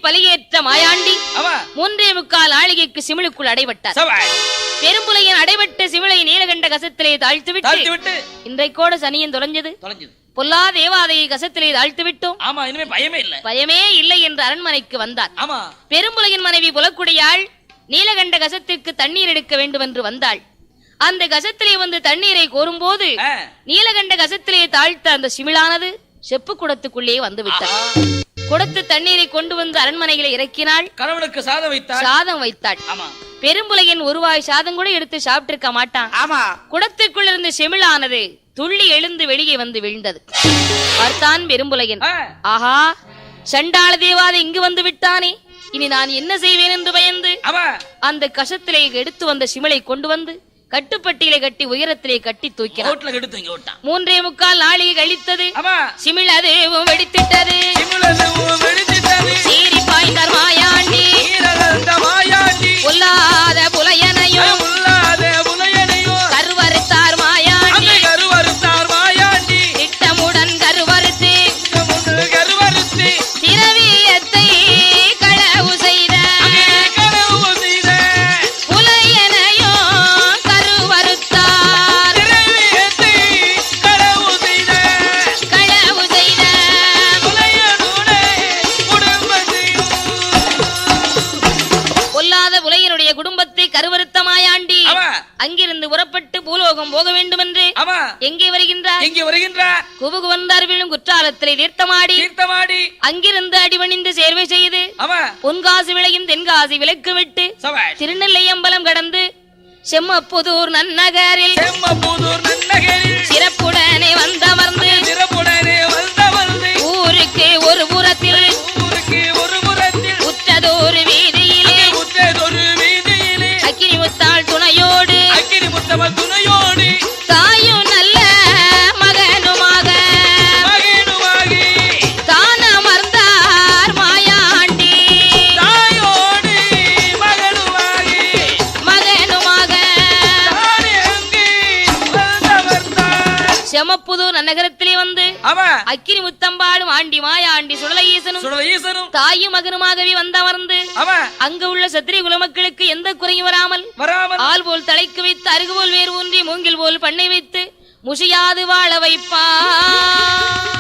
பலியேற்ற மாயாண்டி 3.25 ஆளிகைக்கு சிமிழுக்குள் அடைபட்டார். பெரும்புலையின் அடைபட்ட சிமிழை நீலகண்ட கசத்திலே தாழ்த்துவிட்டு இன்றைக்கோட சனியன் தொலைஞ்சது. பொல்லா தேவாதையை கசத்திலே தாழ்த்து விட்டோம். பயமே இல்லை என்று அரண்மனைக்கு வந்தார். பெரும்புலையின் மனைவி புலக்குடியாள் நீலகண்ட கசத்திற்கு தண்ணீர் எடுக்க வேண்டும் என்று வந்தாள். அந்த கசத்திலே வந்து தண்ணீரை கோரும்போது நீலகண்ட கசத்திலே தாழ்த்த அந்த சிமிழானது செப்பு குடத்துக்குள்ளே வந்து விட்டார். குடத்து தண்ணீரை கொண்டு வந்து அரண்மனையில இறக்கினாள். கணவனுக்கு சாதம் வைத்தாள். பெரும்புலையின் ஒரு வாய் சாதம் கூட எடுத்து சாப்பிட்டிருக்க மாட்டான். குடத்துக்குள் இருந்து செமிழானது துள்ளி எழுந்து வெளியே வந்து விழுந்தது. பார்த்தான் பெரும்புலையன், ஆஹா சண்டாள தேவாதை இங்கு வந்து விட்டானே, இனி நான் என்ன செய்வேன் என்று பயந்து அந்த கசத்திலே எடுத்து வந்த சிமிழை கொண்டு வந்து கட்டுப்பட்டியிலே கட்டி உயரத்திலே கட்டி தூக்கினான். 3.25 நாளிகை கழித்தது. சிமிழ் அதுவும் வெடித்திட்டது. சீறி பாய்ந்தார் மாயாண்டி. பொல்லாத தங்களுடைய குடும்பத்தை கருவறுத்த மாயாண்டி அங்கிருந்து புறப்பட்டு பூலோகம் போக வேண்டும் என்று எங்கே வருகின்றார் குபுகுவந்தார் விழும் குற்றாலத்திலே தீர்த்தமாடி அங்கிருந்து அடிபணிந்து சேர்வை செய்து பொன்காசு விளையும் தென்காசி விலக்கு விட்டு திருநெல்லை அம்பலம் கடந்து செம்மப்புதூர் நன்னகரில் சிறப்புடனே வந்தமர்ந்து ஊருக்கு ஒரு புறத்தில் உற்றதொரு வீதியிலே அக்கினி முத்தாள் துணையோடு தாயும் நல்ல மகனுமாக காணமர்ந்தார் மாயாண்டி மகனுமாக செமப்புதூர் நன்னகரத்திலே வந்து அக்கினி முத்தம்பாடும் ஆண்டி மாயாண்டி சுடலை ஈசனும் தாயும் மகனுமாகவே வந்தமர்ந்து அங்கு உள்ள சத்திரிய குல மக்களுக்கு எந்த குறையும் வராமல் ஆள் போல் தலைக்கு வைத்து அருகு போல் வேறு ஊன்றி மூங்கில் போல் பண்ணை வைத்து முஷியாது வாழ வைப்பான்.